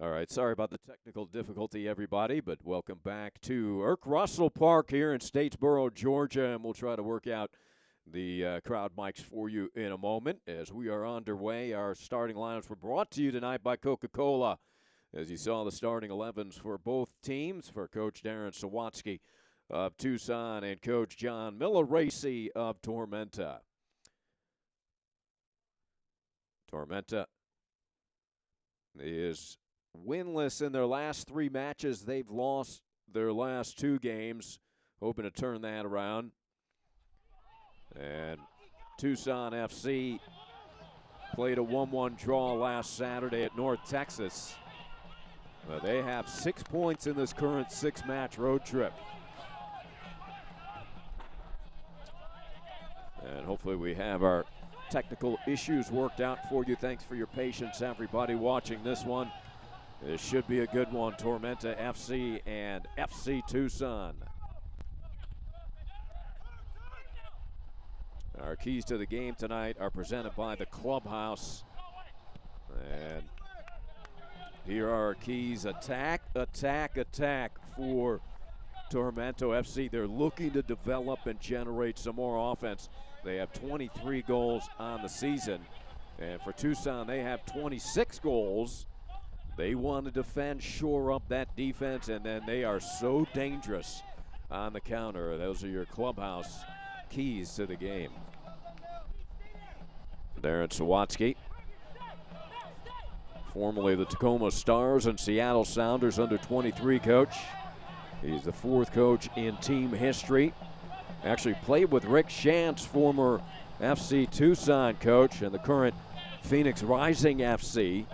All right, sorry about the technical difficulty, everybody, but welcome back to Irk Russell Park here in Statesboro, Georgia, and we'll try to work out the crowd mics for you in a moment as we are underway. Our starting lineups were brought to you tonight by Coca-Cola. As you saw, the starting 11s for both teams, for Coach Darren Sawatsky of Tucson and Coach John Milleracey of Tormenta. Tormenta is winless in their last 3 matches. They've lost their last 2 games, hoping to turn that around. And Tucson FC played a 1-1 draw last Saturday at North Texas. They have 6 points in this current 6-match road trip. And hopefully we have our technical issues worked out for you. Thanks for your patience, everybody watching this one. This should be a good one. Tormenta FC and FC Tucson. Our keys to the game tonight are presented by the Clubhouse. And here are our keys. Attack, attack, attack for Tormenta FC. They're looking to develop and generate some more offense. They have 23 goals on the season. And for Tucson, they have 26 goals. They want to defend, shore up that defense, and then they are so dangerous on the counter. Those are your Clubhouse keys to the game. Darren Sawatsky, formerly the Tacoma Stars and Seattle Sounders under-23 coach. He's the 4th coach in team history. Actually played with Rick Shantz, former FC Tucson coach and the current Phoenix Rising FC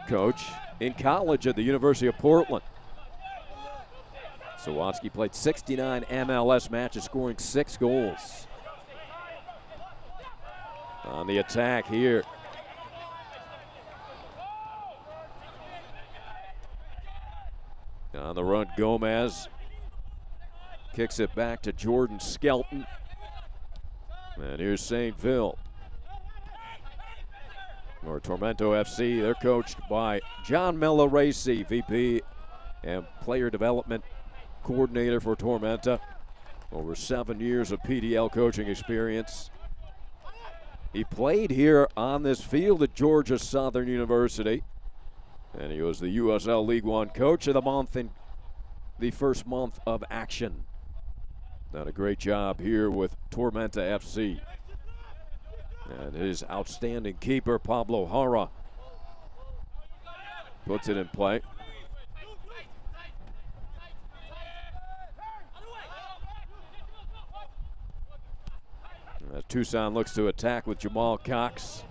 coach in college at the University of Portland. Sawatsky played 69 MLS matches, scoring 6 goals. On the attack here. On the run, Gomez kicks it back to Jordan Skelton. And here's St. Phil. or Tormenta FC. They're coached by John Melaracy, VP and Player Development Coordinator for Tormenta. Over 7 years of PDL coaching experience. He played here on this field at Georgia Southern University. And he was the USL League One Coach of the Month in the first month of action. Done a great job here with Tormenta FC. And his outstanding keeper, Pablo Jara, puts it in play. As Tucson looks to attack with Jamal Cox.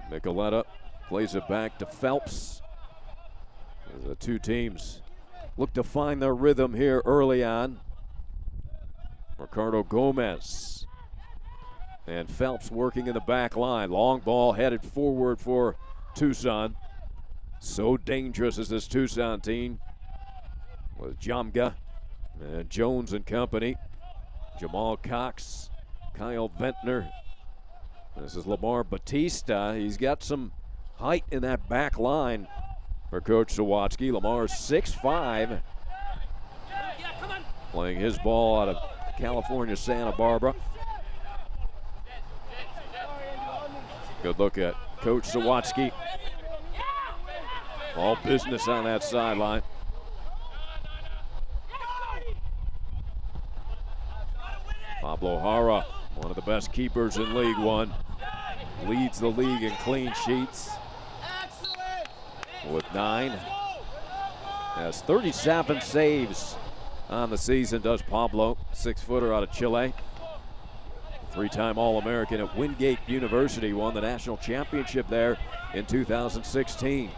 Nicoletta plays it back to Phelps. As the two teams look to find their rhythm here early on. Ricardo Gomez and Phelps working in the back line. Long ball headed forward for Tucson. So dangerous is this Tucson team with Jamga and Jones and company. Jamal Cox, Kyle Ventnor. This is Lamar Batista. He's got some height in that back line for Coach Sawatsky. Lamar's 6'5", playing his ball out of California, Santa Barbara. Good look at Coach Sawatsky. All business on that sideline. Pablo Jara, one of the best keepers in League One, leads the league in clean sheets with 9. Has 37 saves on the season, does Pablo, 6-footer out of Chile. 3-time All-American at Wingate University, won the national championship there in 2016.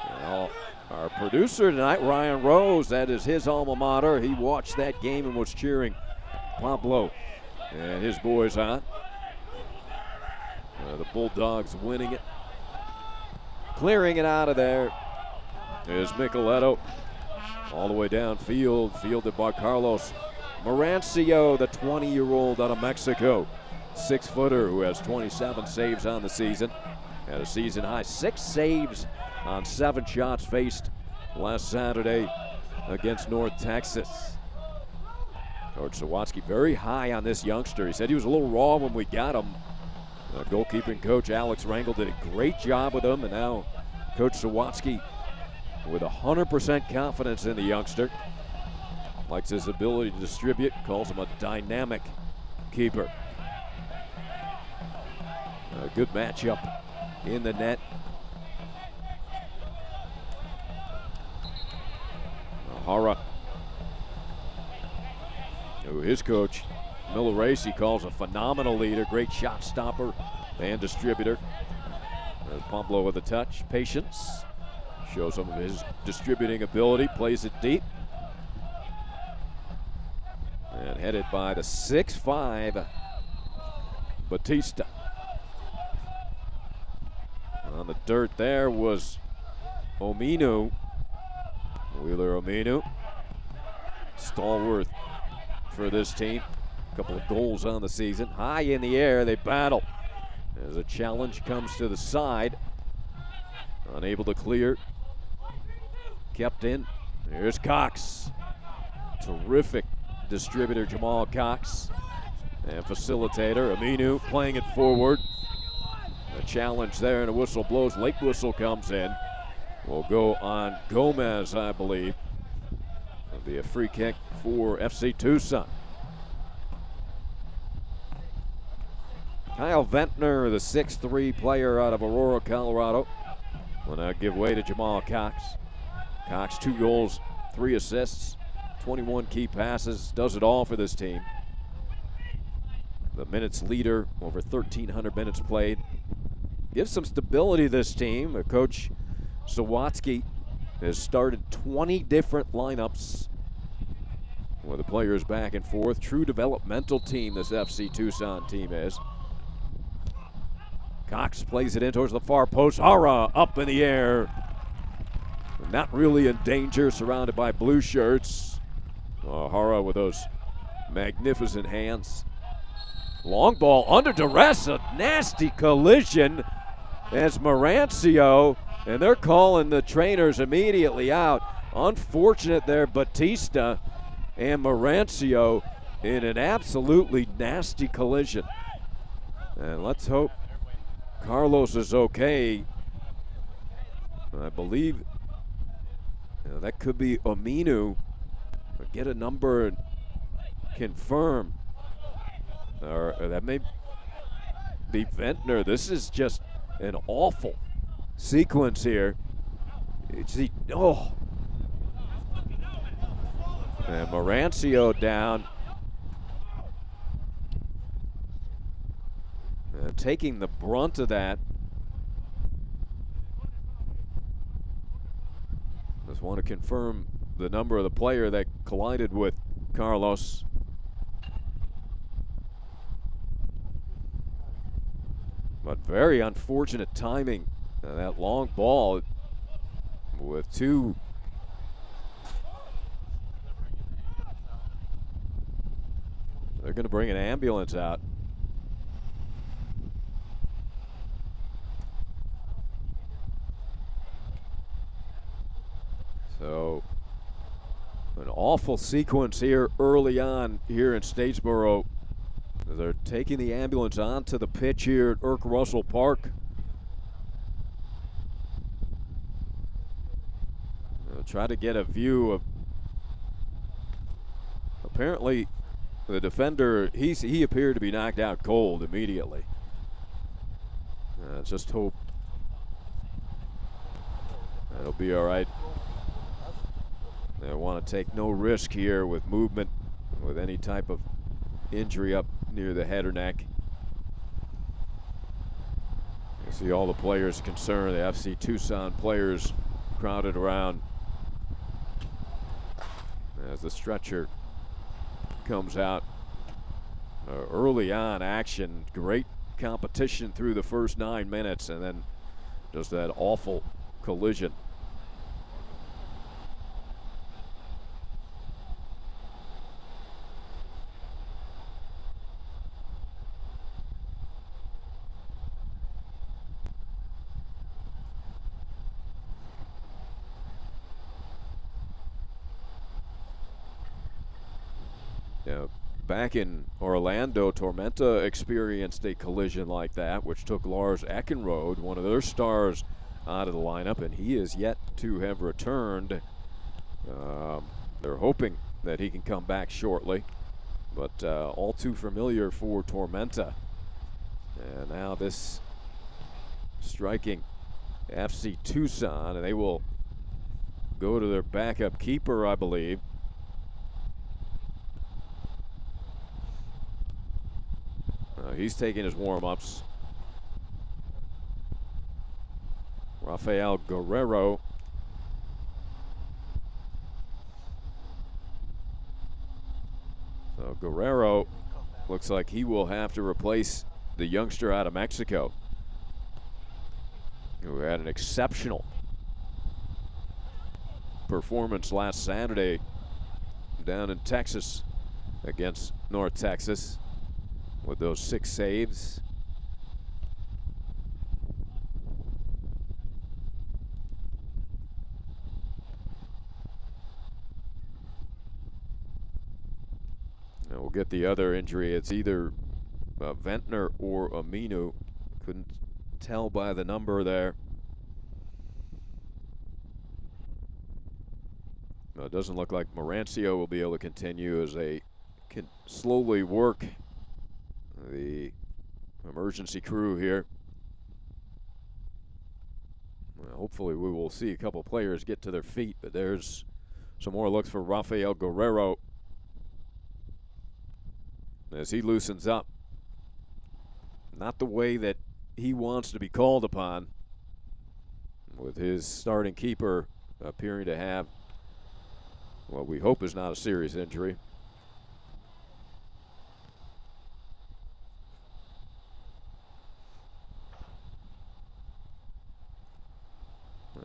And our producer tonight, Ryan Rose, that is his alma mater. He watched that game and was cheering Pablo and his boys on. The Bulldogs winning it. Clearing it out of there is Micheletto. All the way downfield, fielded by Carlos Mencia, the 20-year-old out of Mexico. 6-footer who has 27 saves on the season. Had a season high 6 saves on 7 shots faced last Saturday against North Texas. Coach Sawatsky very high on this youngster. He said he was a little raw when we got him. Goalkeeping coach Alex Rangel did a great job with him, and now Coach Sawatsky with 100% confidence in the youngster. Likes his ability to distribute, calls him a dynamic keeper. A good matchup in the net. Jara, who his coach Melaracy calls a phenomenal leader, great shot stopper and distributor. There's Pablo with a touch, patience, shows some of his distributing ability, plays it deep. And headed by the 6'5" Batista. On the dirt there was Ominu. Wheeler Ominu, stalwart for this team. A couple of goals on the season. High in the air, they battle. As a challenge comes to the side. Unable to clear. Kept in. Here's Cox. Terrific distributor, Jamal Cox. And facilitator, Ominu, playing it forward. A challenge there, and a whistle blows. Late whistle comes in. Will go on Gomez, I believe. It'll be a free kick for FC Tucson. Kyle Ventnor, the 6'3" player out of Aurora, Colorado, will now give way to Jamal Cox. Cox, 2 goals, 3 assists, 21 key passes, does it all for this team. The minutes leader, over 1,300 minutes played. Gives some stability to this team. Coach Sawatsky has started 20 different lineups with the players back and forth. True developmental team this FC Tucson team is. Cox plays it in towards the far post. Jara up in the air. Not really in danger, surrounded by blue shirts. Jara with those magnificent hands. Long ball under duress, a nasty collision as Mencia, and they're calling the trainers immediately out. Unfortunate there, Batista and Mencia in an absolutely nasty collision. And let's hope Carlos is okay. I believe that could be Aminu. Get a number and confirm. Or that may be Ventnor. This is just an awful sequence here. And Mencia down. Taking the brunt of that. Just want to confirm the number of the player that collided with Carlos. But very unfortunate timing. That long ball with two. They're going to bring an ambulance out. So an awful sequence here early on here in Statesboro. They're taking the ambulance onto the pitch here at Irk Russell Park. They'll try to get a view of. Apparently, the defender, he appeared to be knocked out cold immediately. Just hope that'll be all right. They want to take no risk here with movement, with any type of injury up near the head or neck. You see all the players concerned, the FC Tucson players crowded around as the stretcher comes out. Early on action, great competition through the first 9 minutes, and then just that awful collision. Back in Orlando, Tormenta experienced a collision like that, which took Lars Eckenrode, one of their stars, out of the lineup, and he is yet to have returned. They're hoping that he can come back shortly, but all too familiar for Tormenta. And now this striking FC Tucson, and they will go to their backup keeper, I believe. He's taking his warm-ups. Rafael Guerrero. So Guerrero looks like he will have to replace the youngster out of Mexico, who had an exceptional performance last Saturday down in Texas against North Texas, with those 6 saves. And we'll get the other injury. It's either Ventnor or Aminu. Couldn't tell by the number there. It doesn't look like Mencia will be able to continue as they can slowly work the emergency crew here. Well, hopefully we will see a couple players get to their feet, but there's some more looks for Rafael Guerrero as he loosens up. Not the way that he wants to be called upon, with his starting keeper appearing to have what we hope is not a serious injury.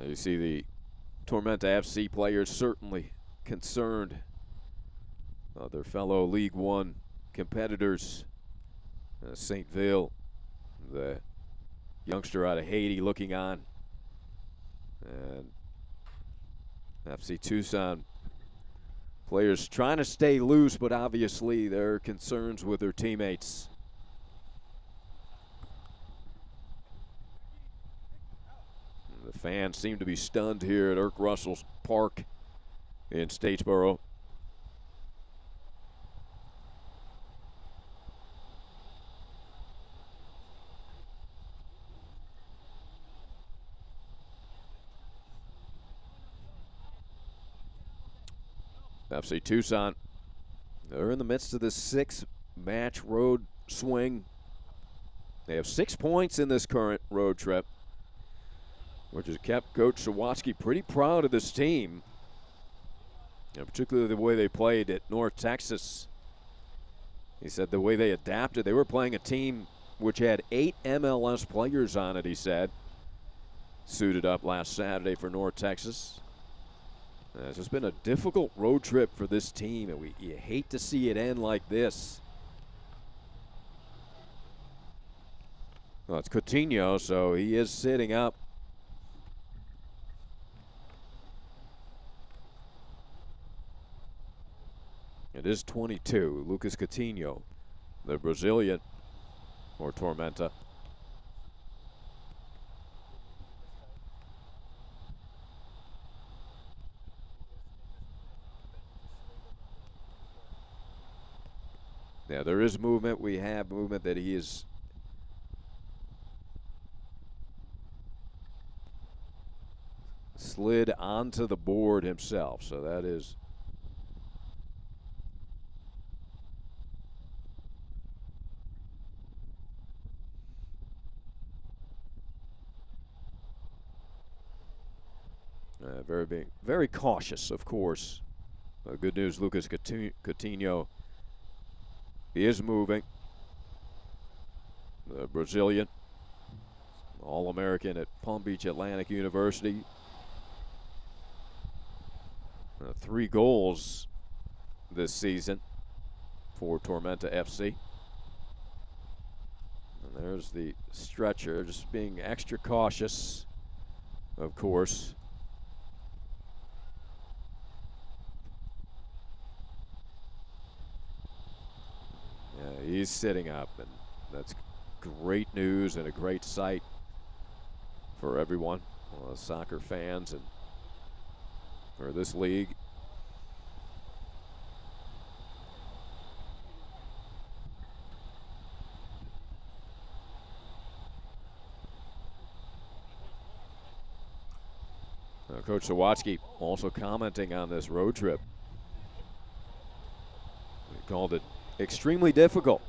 You see the Tormenta FC players certainly concerned. Their fellow League One competitors Saintville, the youngster out of Haiti, looking on. And FC Tucson players trying to stay loose, but obviously there are concerns with their teammates. And the fans seem to be stunned here at Irk Russell's Park in Statesboro. FC Tucson, they're in the midst of this 6-match road swing. They have 6 points in this current road trip, which has kept Coach Sawatsky pretty proud of this team, and particularly the way they played at North Texas. He said the way they adapted, they were playing a team which had 8 MLS players on it, he said. Suited up last Saturday for North Texas. This has been a difficult road trip for this team, and you hate to see it end like this. Well, it's Coutinho, so he is sitting up. It is 22, Lucas Coutinho, the Brazilian for Tormenta. Yeah, there is movement. We have movement that he is slid onto the board himself. So that is very cautious, of course. Good news, Lucas Coutinho, he is moving. The Brazilian, All-American at Palm Beach Atlantic University. 3 goals this season for Tormenta FC. And there's the stretcher, just being extra cautious, of course. Yeah, he's sitting up, and that's great news and a great sight for everyone, soccer fans and for this league. Coach Sawatsky also commenting on this road trip. He called it extremely difficult.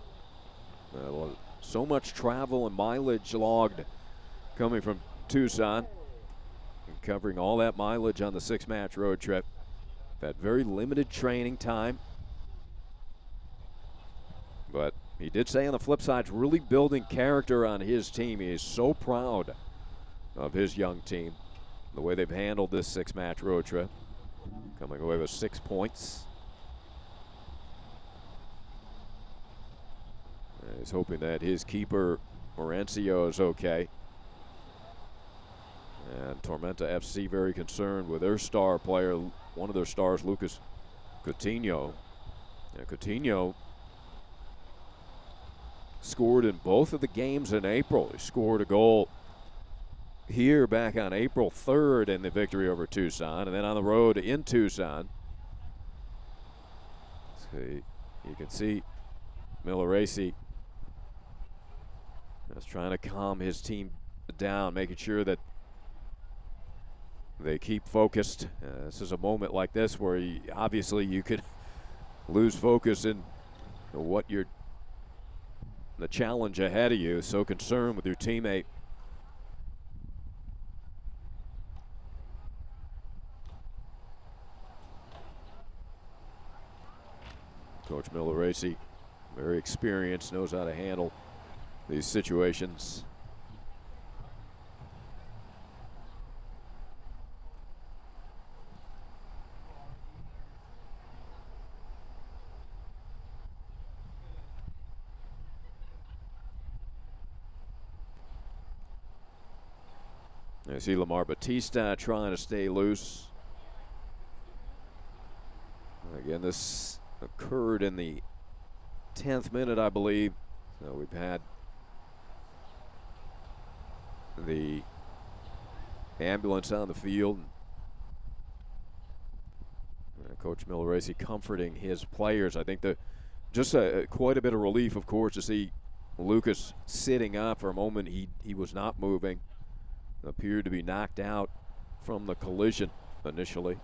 So much travel and mileage logged coming from Tucson, and covering all that mileage on the 6-match road trip. Had very limited training time, but he did say on the flip side, it's really building character on his team. He is so proud of his young team, the way they've handled this 6-match road trip, coming away with 6 points. He's hoping that his keeper, Mencia, is okay. And Tormenta FC very concerned with their star player, one of their stars, Lucas Coutinho. And Coutinho scored in both of the games in April. He scored a goal here back on April 3rd in the victory over Tucson, and then on the road in Tucson. So you can see Milleracey is trying to calm his team down, making sure that they keep focused. This is a moment like this where obviously you could lose focus in the challenge ahead of you. So concerned with your teammate. Coach Milleracey, very experienced, knows how to handle these situations. I see Lamar Batista trying to stay loose. Again, this occurred in the 10th minute, I believe. So we've had the ambulance on the field. Coach Milleresi comforting his players. I think just quite a bit of relief, of course, to see Lucas sitting up. For a moment, he was not moving. Appeared to be knocked out from the collision initially.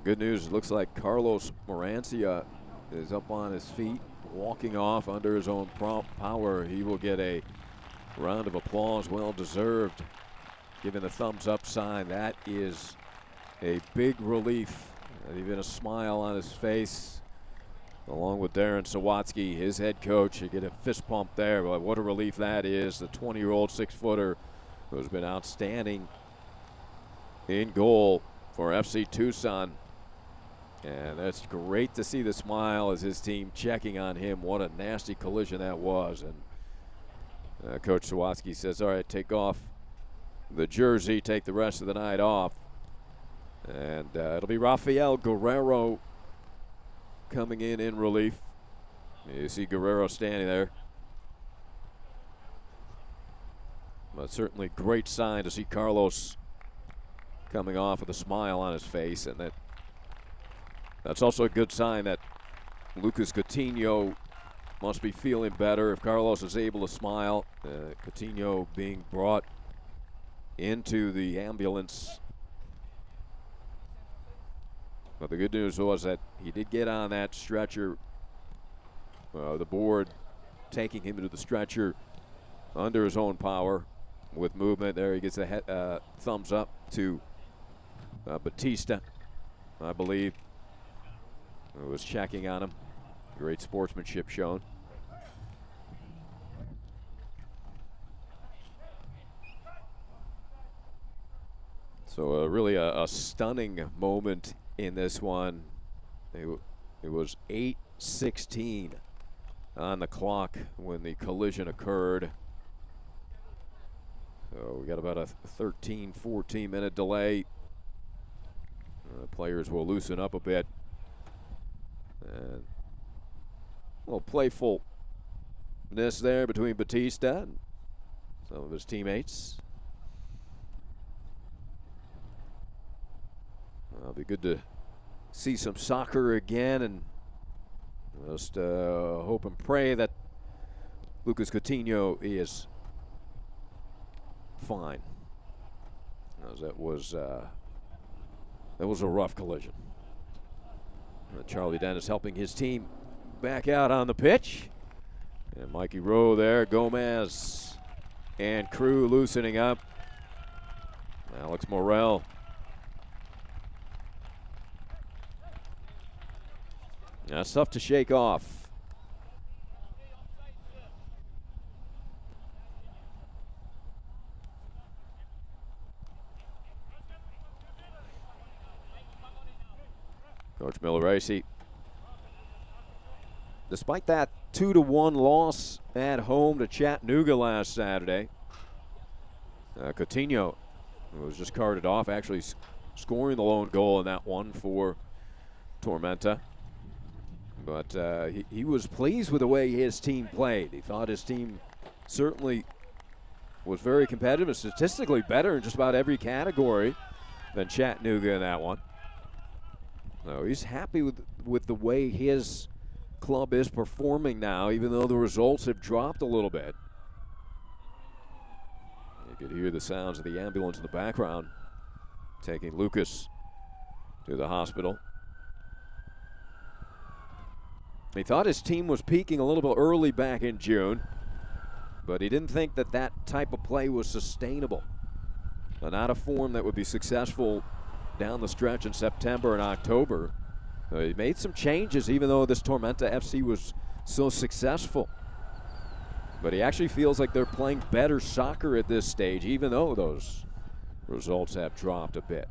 Good news, it looks like Carlos Mencia is up on his feet, walking off under his own power. He will get a round of applause, well deserved, giving the thumbs up sign. That is a big relief. Even a smile on his face, along with Darren Sawatsky, his head coach. You get a fist pump there, but what a relief that is. The 20-year-old 6-footer who's been outstanding in goal for FC Tucson. And that's great to see the smile as his team checking on him. What a nasty collision that was. And Coach Sawatsky says, all right, take off the jersey, take the rest of the night off. And it'll be Rafael Guerrero coming in relief. You see Guerrero standing there. But certainly great sign to see Carlos coming off with a smile on his face, and that's also a good sign that Lucas Coutinho must be feeling better. If Carlos is able to smile, Coutinho being brought into the ambulance. But the good news was that he did get on that stretcher. The board taking him to the stretcher under his own power with movement. There he gets a thumbs up to Batista, I believe, who was checking on him. Great sportsmanship shown. So really a stunning moment in this one. It was 8:16 on the clock when the collision occurred. So we got about a 13, 14-minute delay. Players will loosen up a bit. And a little playfulness there between Batista and some of his teammates. It'll be good to see some soccer again, and just hope and pray that Lucas Coutinho is fine. That was a rough collision. Charlie Dennis helping his team back out on the pitch. And Mikey Rowe there, Gomez and crew loosening up. Alex Morel. That's tough to shake off. Coach Milleresi, despite that 2-1 loss at home to Chattanooga last Saturday, Coutinho was just carted off, actually scoring the lone goal in that one for Tormenta. But he was pleased with the way his team played. He thought his team certainly was very competitive and statistically better in just about every category than Chattanooga in that one. So he's happy with the way his club is performing now, even though the results have dropped a little bit. You could hear the sounds of the ambulance in the background taking Lucas to the hospital. He thought his team was peaking a little bit early back in June, but he didn't think that that type of play was sustainable. Not a form that would be successful down the stretch in September and October. He made some changes even though this Tormenta FC was so successful. But he actually feels like they're playing better soccer at this stage, even though those results have dropped a bit.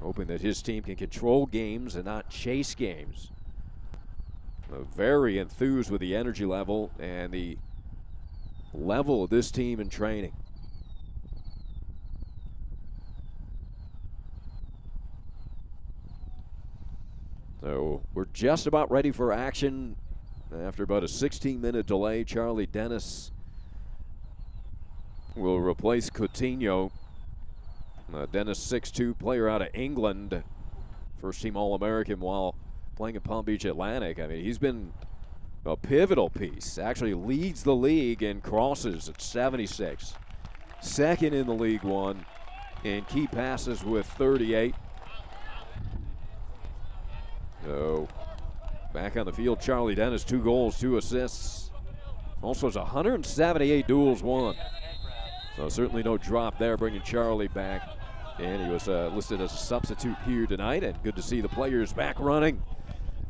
Hoping that his team can control games and not chase games. Very enthused with the energy level and the level of this team in training. So we're just about ready for action. After about a 16-minute delay, Charlie Dennis will replace Coutinho. Dennis, 6'2", player out of England. First-team All-American while playing at Palm Beach Atlantic. I mean, he's been a pivotal piece. Actually leads the league in crosses at 76. Second in the League One in key passes with 38. So back on the field, Charlie Dennis, 2 goals, 2 assists. Also has 178 duels won. So certainly no drop there, bringing Charlie back. And he was listed as a substitute here tonight, and good to see the players back running.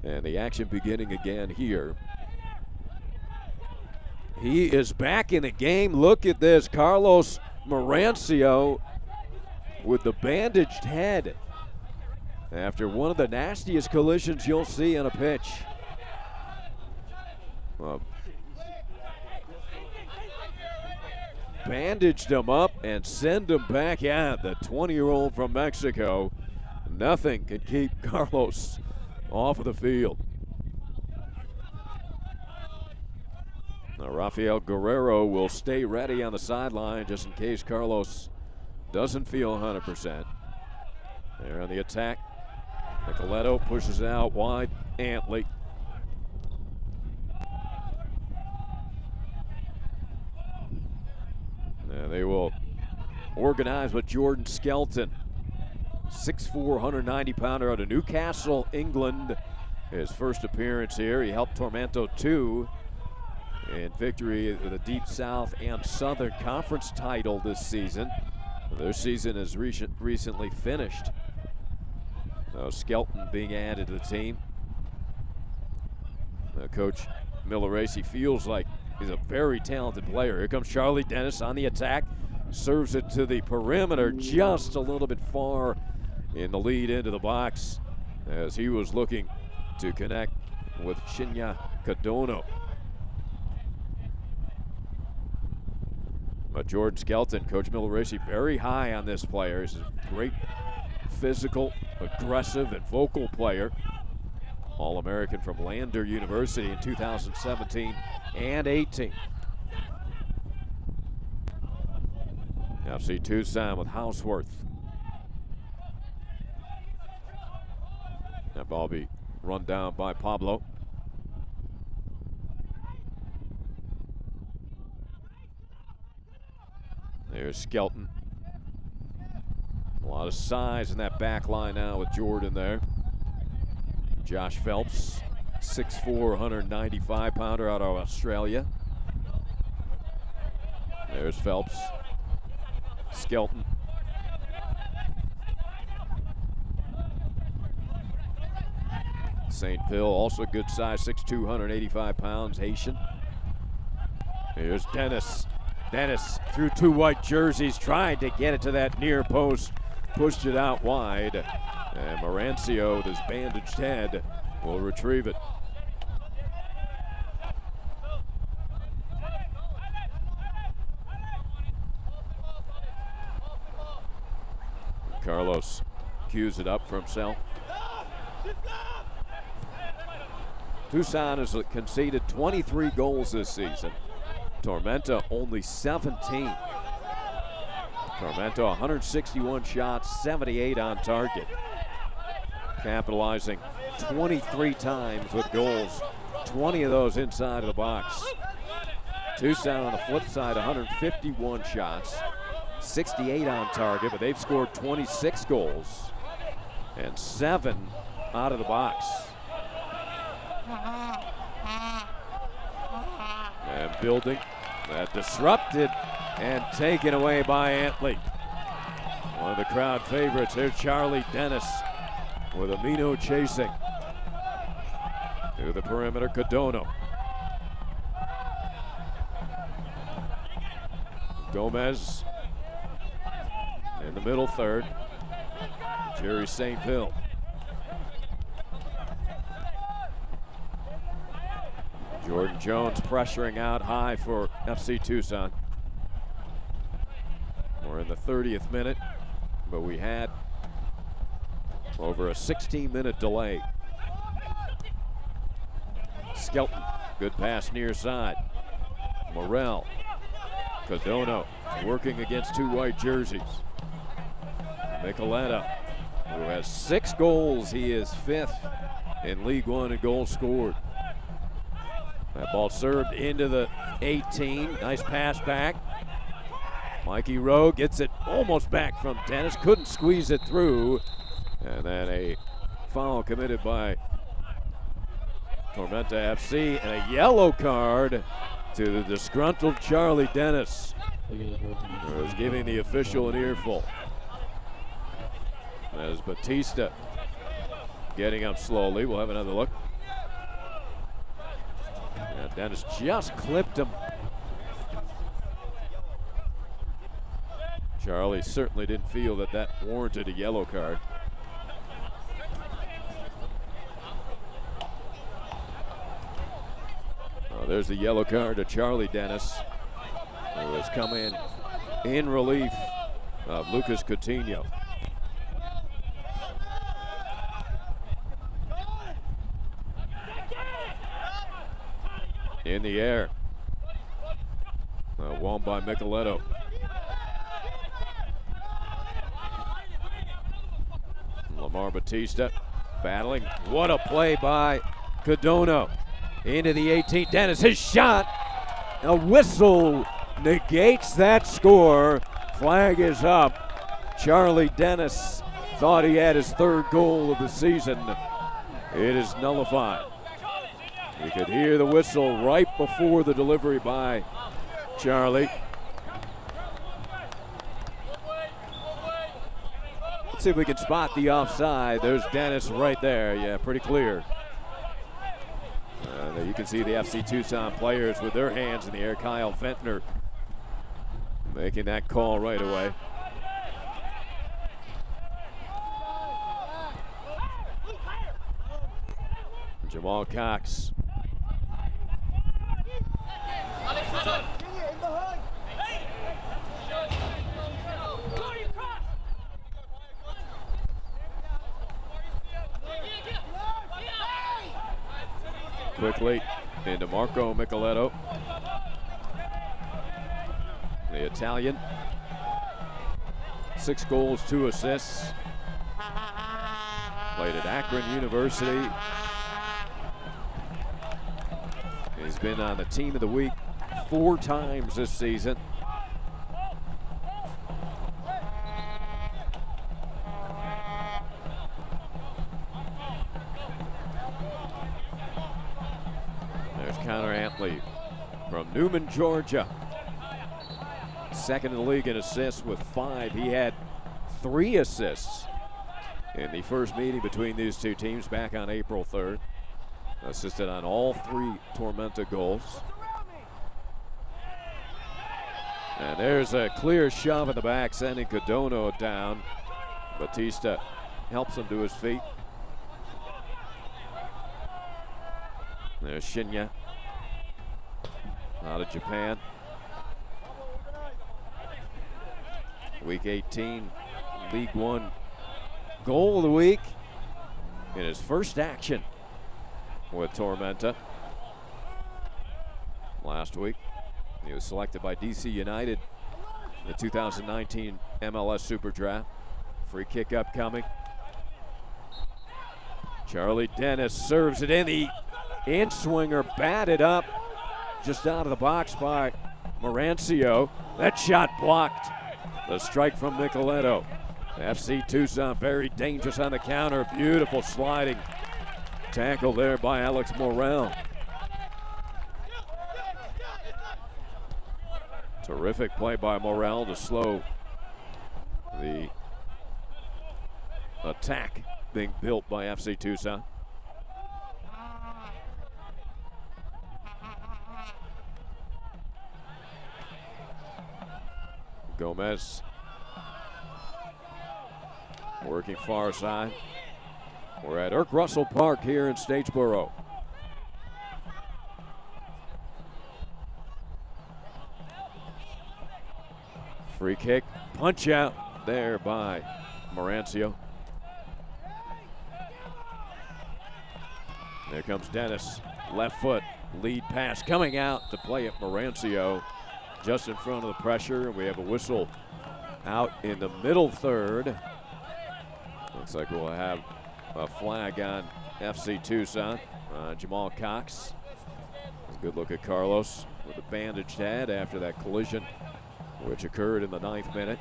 And the action beginning again here. He is back in the game. Look at this, Carlos Mencia with the bandaged head after one of the nastiest collisions you'll see on a pitch. Bandaged him up and send him back out. The 20-year-old from Mexico. Nothing can keep Carlos off of the field. Now Rafael Guerrero will stay ready on the sideline just in case Carlos doesn't feel 100%. There on the attack. Nicoletto pushes it out wide. Antley. Now they will organize with Jordan Skelton. 6'4", 190-pounder out of Newcastle, England. His first appearance here. He helped Tormenta 2 in victory of the Deep South and Southern Conference title this season. Their season is recently finished. So Skelton being added to the team. Coach Milleracey feels like he's a very talented player. Here comes Charlie Dennis on the attack. Serves it to the perimeter, just a little bit far in the lead into the box as he was looking to connect with Shinya Kadono. But Jordan Skelton, Coach Milleracey, very high on this player. He's a great physical, aggressive, and vocal player. All-American from Lander University in 2017 and 18. FC Tucson with Houseworth. That ball be run down by Pablo. There's Skelton. A lot of size in that back line now with Jordan there. Josh Phelps, 6'4", 195-pounder out of Australia. There's Phelps. Skelton. St. Phil, also good size, 6'2", 185 pounds, Haitian. Here's Dennis. Dennis through 2 white jerseys, tried to get it to that near post, pushed it out wide. And Mencia, with his bandaged head, will retrieve it. Carlos cues it up for himself. Tucson has conceded 23 goals this season. Tormenta only 17. Tormenta 161 shots, 78 on target. Capitalizing 23 times with goals, 20 of those inside of the box. Tucson on the flip side, 151 shots, 68 on target, but they've scored 26 goals and 7 out of the box. And building, that disrupted and taken away by Antley. One of the crowd favorites, there's Charlie Dennis with Amino chasing. To the perimeter, Coutinho. Gomez in the middle third. Jerry St. Phil. Jordan Jones pressuring out high for FC Tucson. We're in the 30th minute, but we had over a 16-minute delay. Skelton, good pass near side. Morel, Coutinho working against two white jerseys. Micoletta, who has 6 goals, he is 5th in League One in goals scored. That ball served into the 18, nice pass back. Mikey Rowe gets it almost back from Dennis, couldn't squeeze it through. And then a foul committed by Tormenta FC and a yellow card to the disgruntled Charlie Dennis, who is giving the official an earful. As Batista getting up slowly, we'll have another look. And Dennis just clipped him. Charlie certainly didn't feel that warranted a yellow card. There's the yellow card to Charlie Dennis, who has come in relief of Lucas Coutinho. In the air, won by Micoletta. Lamar Batista battling. What a play by Coutinho. Into the 18, Dennis, his shot. A whistle negates that score. Flag is up. Charlie Dennis thought he had his 3rd goal of the season. It is nullified. You could hear the whistle right before the delivery by Charlie. Let's see if we can spot the offside. There's Dennis right there. Yeah, pretty clear. You can see the FC Tucson players with their hands in the air. Kyle Ventner making that call right away. Jamal Cox. Quickly into Marco Micoletta. The Italian, 6 goals, 2 assists. Played at Akron University. He's been on the team of the week 4 times this season. From Newman, Georgia. 2nd in the league in assists with 5. He had 3 assists in the first meeting between these two teams back on April 3rd. Assisted on all 3 Tormenta goals. And there's a clear shove in the back, sending Coutinho down. Batista helps him to his feet. There's Shinya out of Japan. Week 18, League One goal of the week in his first action with Tormenta. Last week, he was selected by DC United in the 2019 MLS Super Draft. Free kick upcoming. Charlie Dennis serves it in. The in-swinger batted up just out of the box by Mencia. That shot blocked. The strike from Nicoletto. FC Tucson very dangerous on the counter. Beautiful sliding tackle there by Alex Morel. Terrific play by Morel to slow the attack being built by FC Tucson. Gomez working far side. We're at Irk Russell Park here in Statesboro. Free kick, punch out there by Mencia. There comes Dennis, left foot, lead pass coming out to play at Mencia, just in front of the pressure. We have a whistle out in the middle third. Looks like we'll have a flag on FC Tucson. Jamal Cox. A good look at Carlos with a bandaged head after that collision, which occurred in the 9th minute.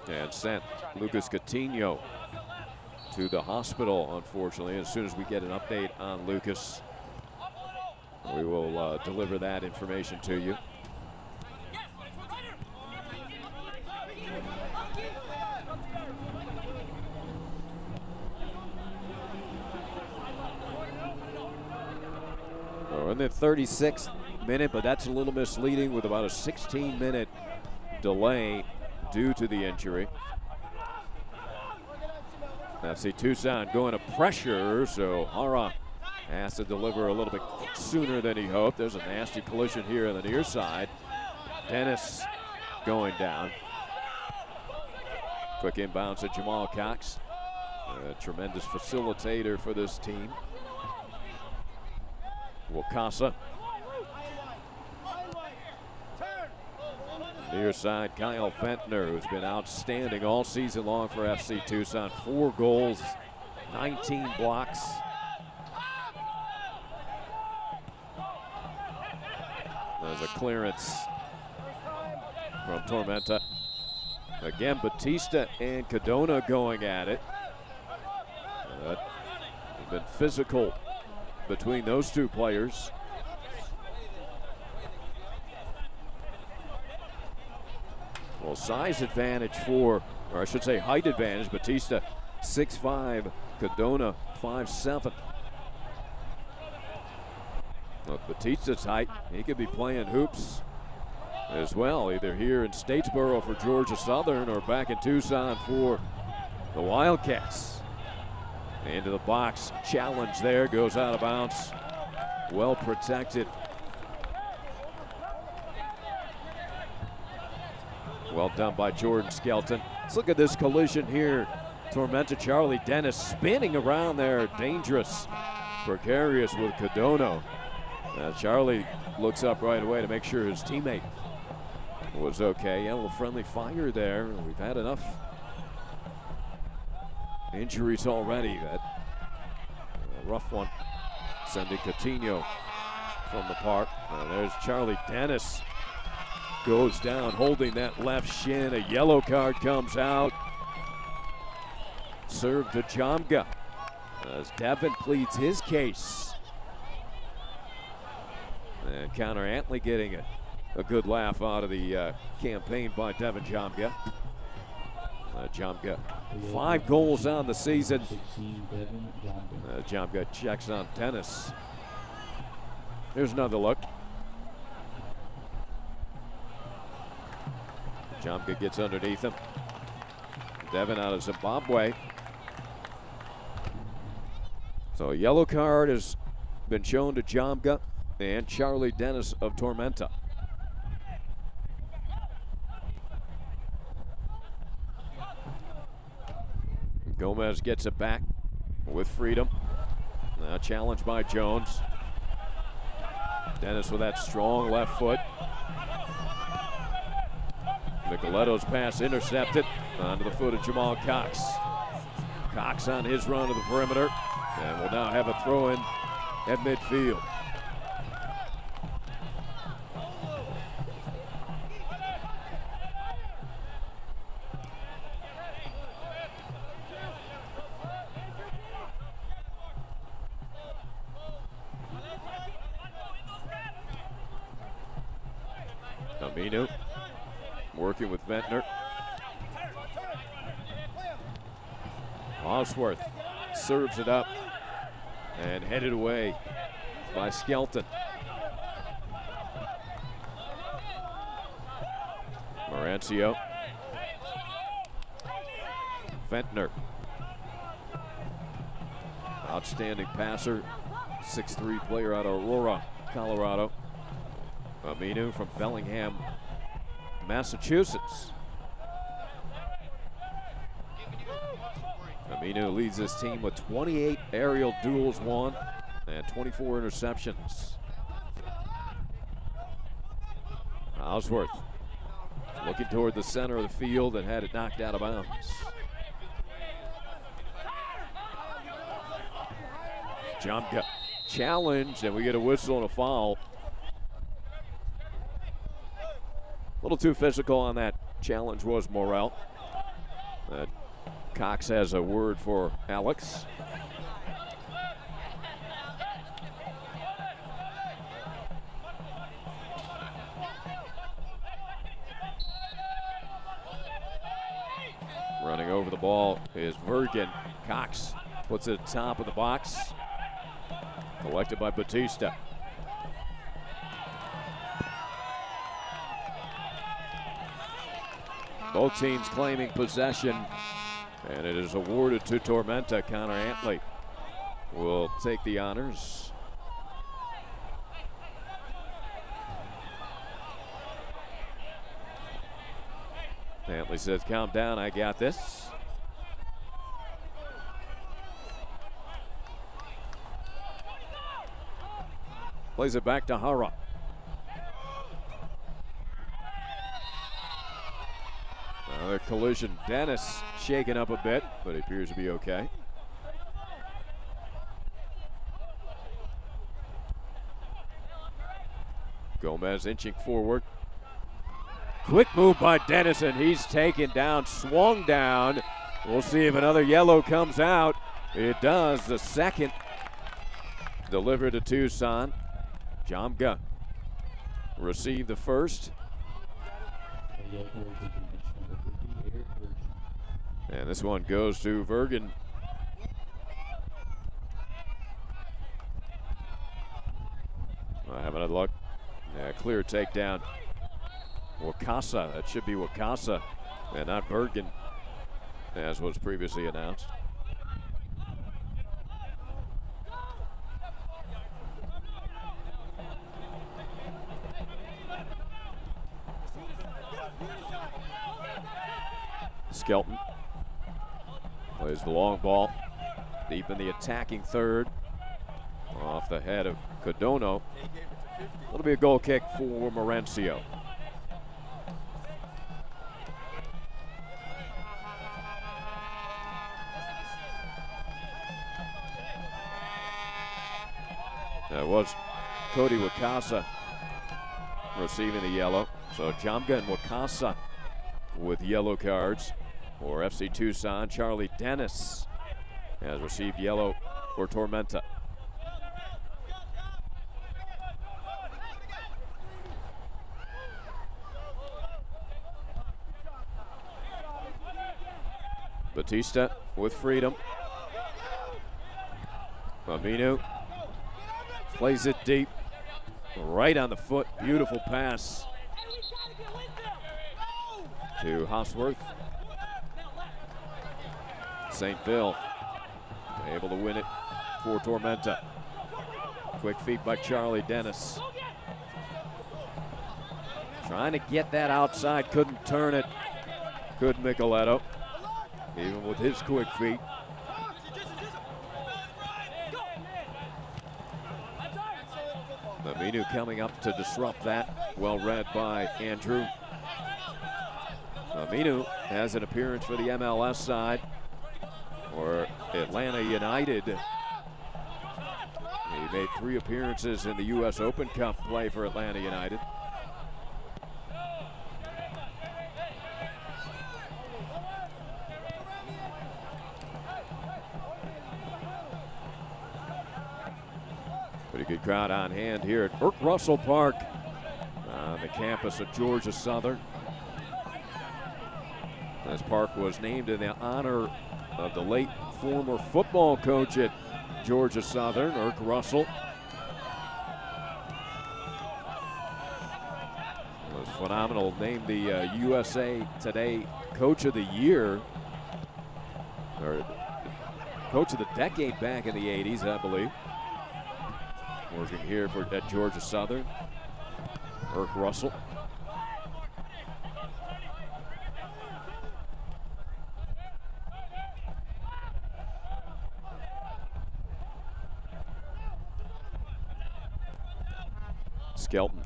And sent Lucas Coutinho to the hospital, unfortunately. As soon as we get an update on Lucas, we will deliver that information to you. We're in the 36th minute, but that's a little misleading with about a 16-minute delay due to the injury. FC Tucson going to pressure, so Hara has to deliver a little bit sooner than he hoped. There's a nasty collision here on the near side. Dennis going down. Quick inbound to Jamal Cox, a tremendous facilitator for this team. Wakasa. Near side, Kyle Ventner, who's been outstanding all season long for FC Tucson. 4 goals, 19 blocks. There's a clearance from Tormenta. Again, Batista and Cadona going at it. Has been physical between those two players. Well, size advantage or I should say height advantage. Batista 6'5", Cadona 5'7". Look, Batista's height, he could be playing hoops as well, either here in Statesboro for Georgia Southern or back in Tucson for the Wildcats. Into the box, challenge there, goes out of bounds. Well protected. Well done by Jordan Skelton. Let's look at this collision here. Tormenta Charlie Dennis spinning around there, dangerous, precarious with Cadona. Charlie looks up right away to make sure his teammate was okay. Yeah, a little friendly fire there. We've had enough injuries already. That rough one sending Coutinho from the park. There's Charlie Dennis. Goes down holding that left shin. A yellow card comes out. Serve to Jamga as Devin pleads his case. And Connor Antley getting a good laugh out of the campaign by Devin Jamga. Jamga, 5 goals on the season. Jamga checks on Dennis. Here's another look. Jamga gets underneath him. Devin out of Zimbabwe. So a yellow card has been shown to Jamga and Charlie Dennis of Tormenta. Gomez gets it back. with freedom. Now challenged by Jones. Dennis with that strong left foot. Nicoletto's pass intercepted onto the foot of Jamal Cox. Cox on his run to the perimeter, and will now have a throw-in at midfield. Aminu working with Ventnor. Osworth serves it up and headed away by Skelton. Mencia. Ventnor. Outstanding passer, 6'3" player out of Aurora, Colorado. Aminu from Bellingham, Massachusetts. Aminu leads this team with 28 aerial duels won and 24 interceptions. Osworth looking toward the center of the field and had it knocked out of bounds. Jumka challenged, and we get a whistle and a foul. A little too physical on that challenge was Morrell. Cox has a word for Alex. Running over the ball is Vergen. Cox puts it at the top of the box. Collected by Batista. Both teams claiming possession, and it is awarded to Tormenta. Connor Antley will take the honors. Antley says, calm down, I got this. Plays it back to Hara. Another collision. Dennis shaken up a bit, but he appears to be okay. Gomez inching forward. Quick move by Dennis, and he's taken down, swung down. We'll see if another yellow comes out. It does. The second delivered to Tucson. Jamga received the first. And this one goes to Vergen. Having a look. Yeah, clear takedown. Wakasa, that should be Wakasa, and not Vergen, as was previously announced. Skelton plays the long ball deep in the attacking third, off the head of Codono. It'll be a goal kick for Mencia. That was Cody Wakasa receiving the yellow. So Jamga and Wakasa with yellow cards for FC Tucson. Charlie Dennis has received yellow for Tormenta. Batista with freedom. Aminu plays it deep, right on the foot. Beautiful pass to Osworth. St. Phil able to win it for Tormenta. Quick feet by Charlie Dennis. Trying to get that outside, couldn't turn it. Good Nicoletto, even with his quick feet. Aminu coming up to disrupt that. Well read by Andrew. Aminu has an appearance for the MLS side or Atlanta United. He made 3 appearances in the U.S. Open Cup play for Atlanta United. Pretty good crowd on hand here at Irk Russell Park on the campus of Georgia Southern. This park was named in the honor of the late former football coach at Georgia Southern, Irk Russell. It was phenomenal. Named the USA Today Coach of the Year, or Coach of the Decade back in the 80s, I believe. Working here at Georgia Southern, Irk Russell. Skelton.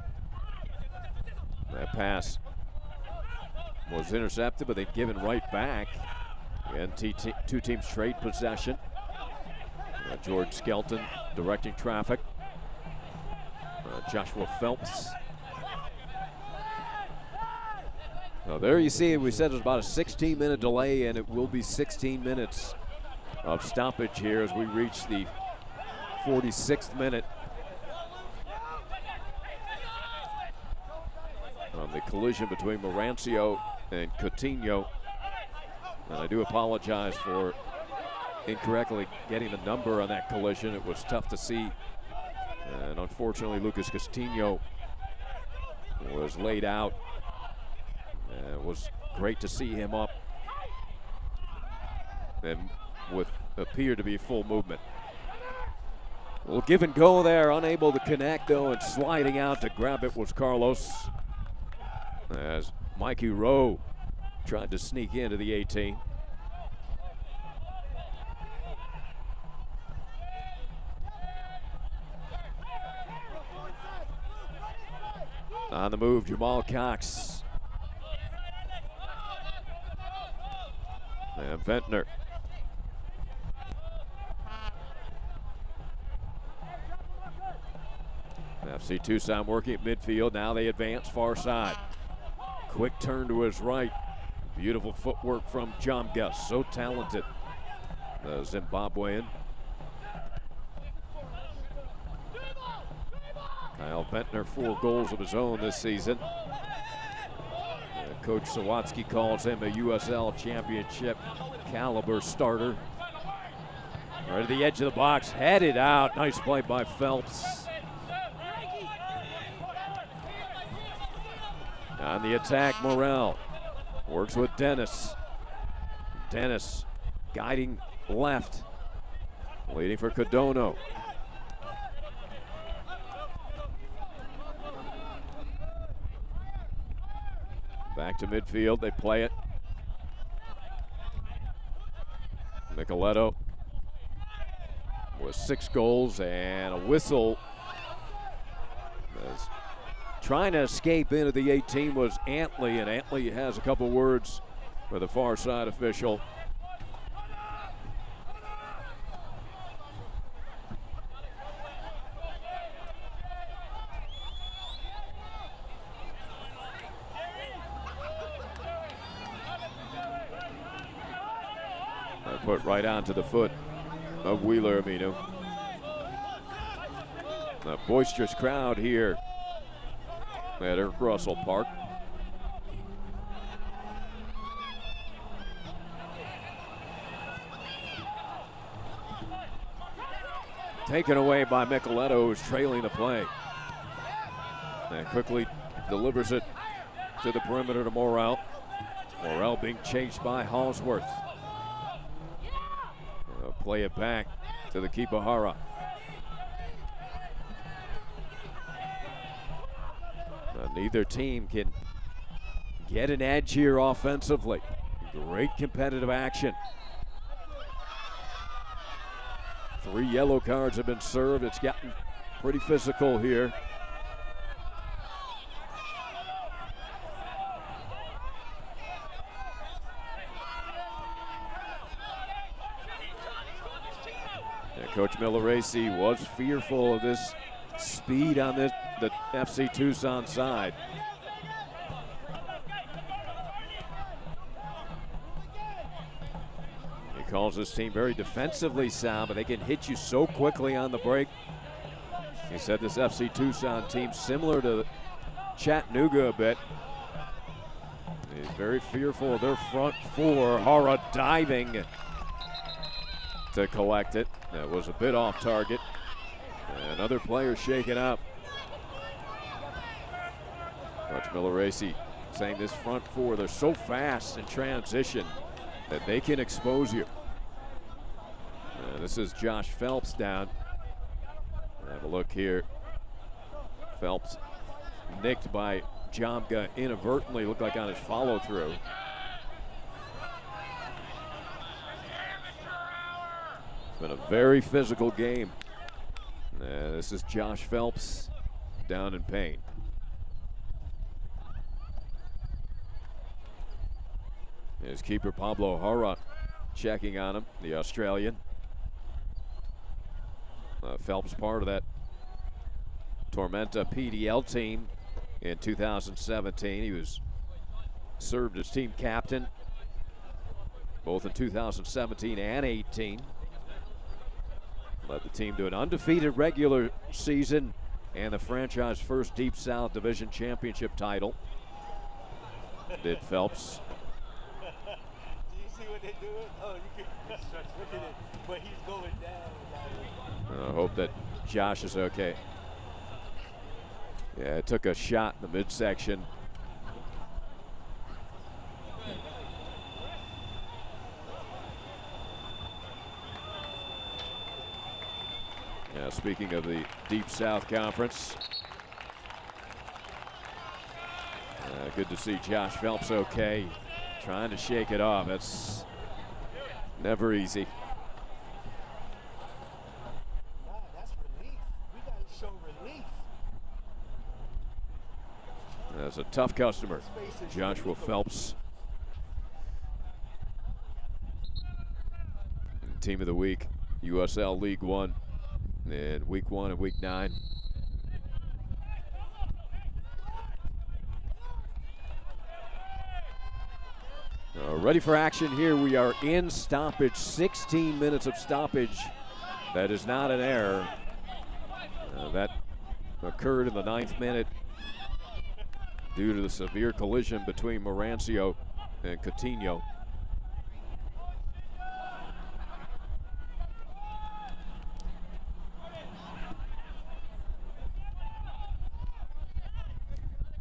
That pass was intercepted, but they've given right back. And two teams trade possession. George Skelton directing traffic. Joshua Phelps. Now there you see, we said it was about a 16-minute delay, and it will be 16 minutes of stoppage here as we reach the 46th minute. The collision between Mencia and Coutinho. And I do apologize for incorrectly getting the number on that collision. It was tough to see. And unfortunately, Lucas Coutinho was laid out. It was great to see him up and with appeared to be full movement. Well, give and go there, unable to connect though, and sliding out to grab it was Carlos. As Mikey Rowe tried to sneak into the 18. On the move, Jamal Cox. And Ventnor. FC Tucson working at midfield. Now they advance far side. Quick turn to his right. Beautiful footwork from Jamga. So talented, the Zimbabwean. Kyle Ventnor, 4 goals of his own this season. Coach Sawatsky calls him a USL Championship caliber starter. Right at the edge of the box, headed out. Nice play by Phelps. On the attack, Morel works with Dennis. Dennis guiding left, waiting for Codono. Back to midfield, they play it. Nicoletto with 6 goals and a whistle. As trying to escape into the 18 was Antley, and Antley has a couple words for the far side official. Put right onto the foot of Wheeler Aminu. A boisterous crowd here at Irk Russell Park. Taken away by Nicoletto, who's trailing the play. And quickly delivers it to the perimeter to Morel. Morel being chased by Halsworth. Play it back to the Kipahara. Neither team can get an edge here offensively. Great competitive action. 3 yellow cards have been served. It's gotten Pretty physical here. And Coach Milleracey was fearful of this speed on the FC Tucson side. He calls this team very defensively sound, but they can hit you so quickly on the break. He said this FC Tucson team similar to Chattanooga a bit. He's very fearful of their front four. Hara diving to collect it. That was a bit off target. Another player shaken up. Coach Milleracey saying this front four, they're so fast in transition that they can expose you. This is Josh Phelps down. Have a look here. Phelps nicked by Jamga inadvertently, looked like on his follow through. It's been a very physical game. This is Josh Phelps down in pain. His keeper Pablo Hara checking on him, the Australian. Phelps part of that Tormenta PDL team in 2017. He was served as team captain both in 2017 and 18. Led the team to an undefeated regular season and the franchise first Deep South Division Championship title. Did Phelps. Do you see what they're doing? Oh, you can look at it, but he's going down. I hope that Josh is okay. Yeah, it took a shot in the midsection. Yeah, speaking of the Deep South Conference, good to see Josh Phelps okay. Trying to shake it off. That's never easy. That's relief. We got to show relief. That's a tough customer, Joshua Phelps. Team of the week, USL League One, in week 1 and week 9. Ready for action here. We are in stoppage, 16 minutes of stoppage. That is not an error. That occurred in the 9th minute due to the severe collision between Mencia and Coutinho.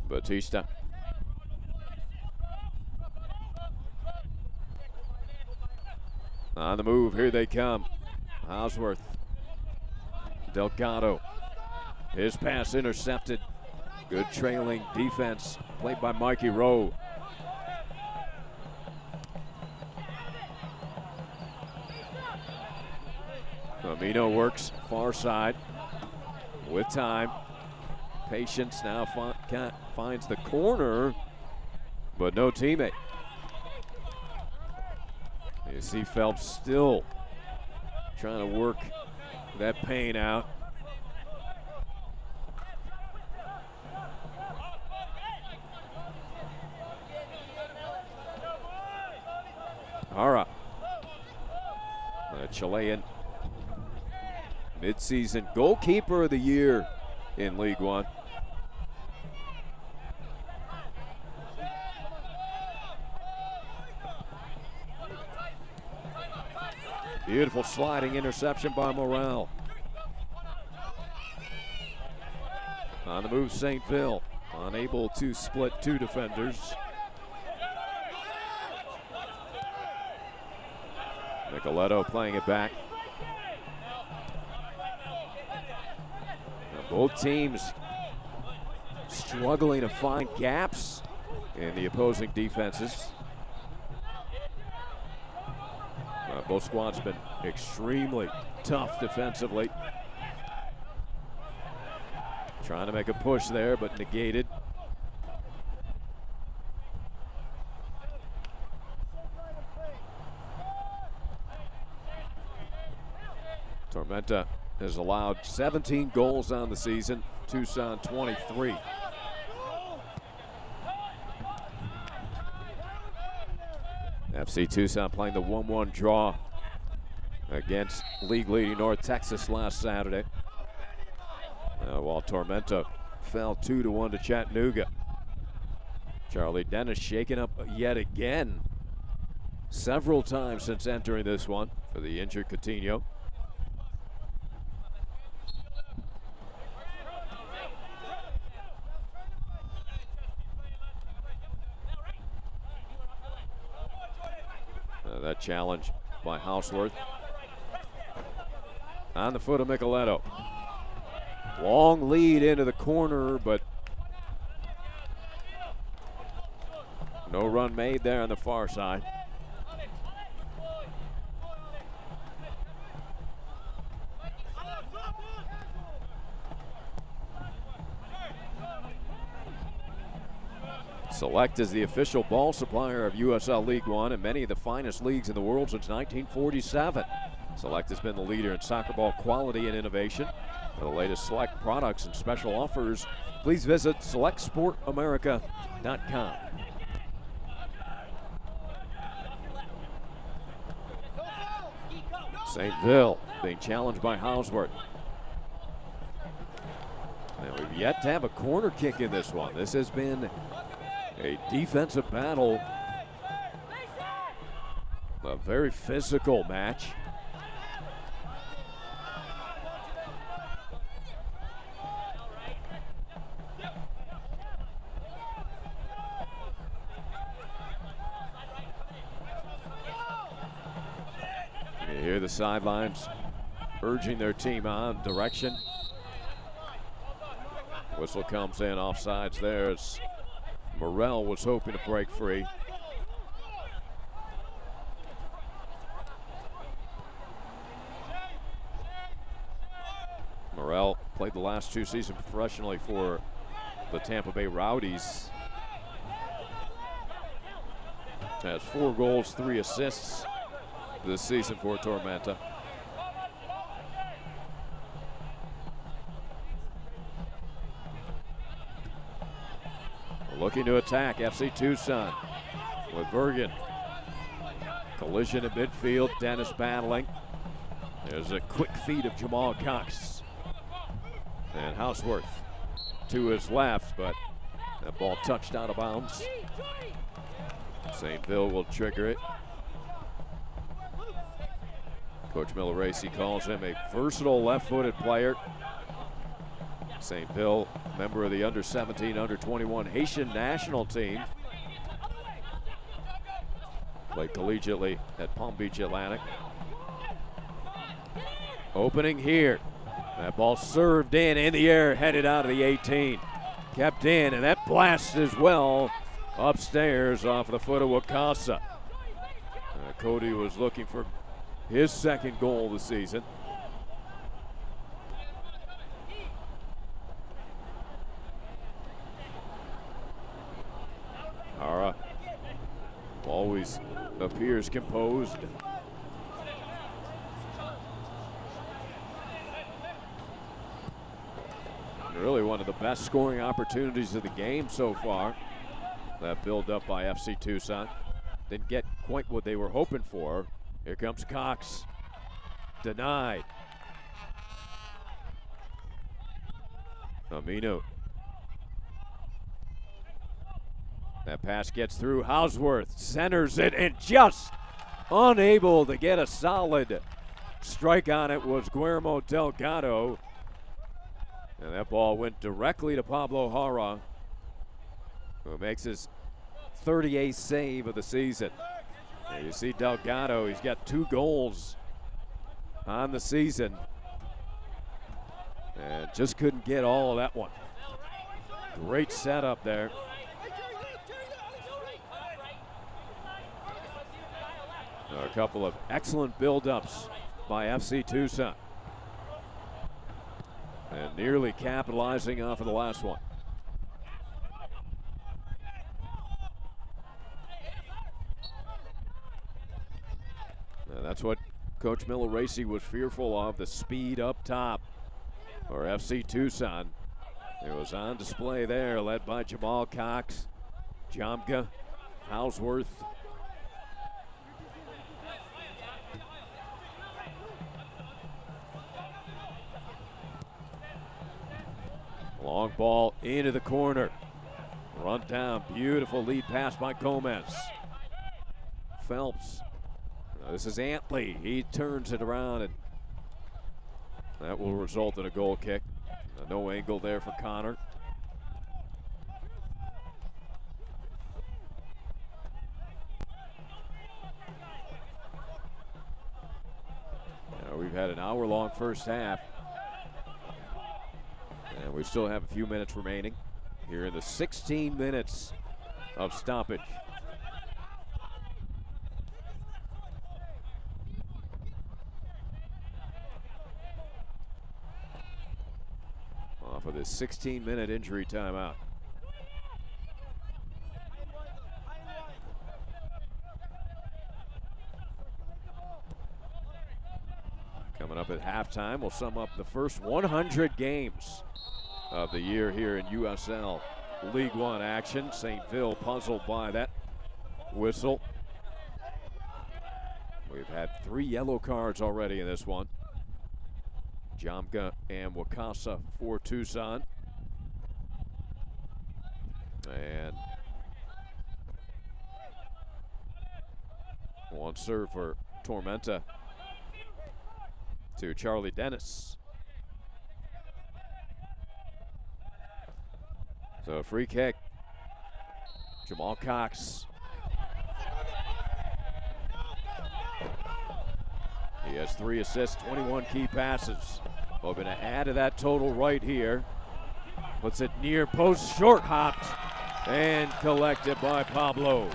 Batista. On the move, here they come. Hosworth. Delgado. His pass intercepted. Good trailing defense played by Mikey Rowe. Amino works far side with time. Patience now finds the corner, but no teammate. You see Phelps still trying to work that pain out. Hara, a Chilean midseason goalkeeper of the year in League One. Beautiful sliding interception by Morel. On the move, St. Phil, unable to split two defenders. Nicoletto playing it back. Now both teams struggling to find gaps in the opposing defenses. Both squads been extremely tough defensively. Trying to make a push there, but negated. Tormenta has allowed 17 goals on the season, Tucson 23. FC Tucson playing the 1-1 draw against league-leading North Texas last Saturday. While Tormenta fell 2-1 to Chattanooga. Charlie Dennis shaken up yet again several times since entering this one for the injured Coutinho. That challenge by Houseworth on the foot of Micheletto. Long lead into the corner, but no run made there on the far side. Select is the official ball supplier of USL League One and many of the finest leagues in the world since 1947. Select has been the leader in soccer ball quality and innovation. For the latest Select products and special offers, please visit selectsportamerica.com. St. Ville being challenged by Houseworth. Now we've yet to have a corner kick in this one. This has been a defensive battle, a very physical match. You hear the sidelines urging their team on direction. Whistle comes in, offsides there as Morrell was hoping to break free. Morrell played the last 2 seasons professionally for the Tampa Bay Rowdies. Has 4 goals, 3 assists this season for Tormenta. Looking to attack FC Tucson with Bergen. Collision in midfield, Dennis battling. There's a quick feed of Jamal Cox. And Houseworth to his left, but that ball touched out of bounds. St. Ville will trigger it. Coach Milleracey calls him a versatile left-footed player. St. Ville, member of the under-17, under-21 Haitian national team. Played collegiately at Palm Beach Atlantic. Opening here. That ball served in the air, headed out of the 18. Kept in, and that blast as well upstairs off the foot of Wakasa. Cody was looking for his second goal this season. Ara always appears composed. Really one of the best scoring opportunities of the game so far. That build up by FC Tucson. Didn't get quite what they were hoping for. Here comes Cox. Denied. Amino. That pass gets through. Houseworth centers it and just unable to get a solid strike on it was Guillermo Delgado. And that ball went directly to Pablo Jara, who makes his 38th save of the season. And you see Delgado, he's got 2 goals on the season. And just couldn't get all of that one. Great setup there. A couple of excellent build-ups by FC Tucson. And nearly capitalizing off of the last one. And that's what Coach Miller-Racy was fearful of, the speed up top for FC Tucson. It was on display there, led by Jamal Cox, Jamka, Houseworth. Long ball into the corner. Run down, beautiful lead pass by Gomez. Phelps. This is Antley. He turns it around, and that will result in a goal kick. No angle there for Connor. Now we've had an hour-long first half. And we still have a few minutes remaining here in the 16 minutes of stoppage. Off of this 16-minute injury timeout. Coming up at halftime, we'll sum up the first 100 games of the year here in USL League One action. St. Phil puzzled by that whistle. We've had 3 yellow cards already in this one. Jamka and Wakasa for Tucson. And one serve for Tormenta to Charlie Dennis. So free kick. Jamal Cox. He has 3 assists, 21 key passes. Hoping to add to that total right here. Puts it near post, short hopped, and collected by Pablo.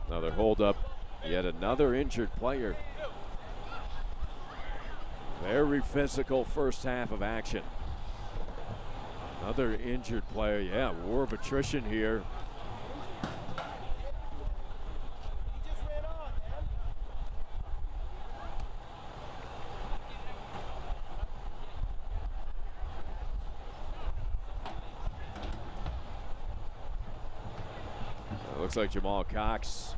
Another hold up, yet another injured player. Very physical first half of action. Another injured player, yeah, war of attrition here. Looks like Jamal Cox.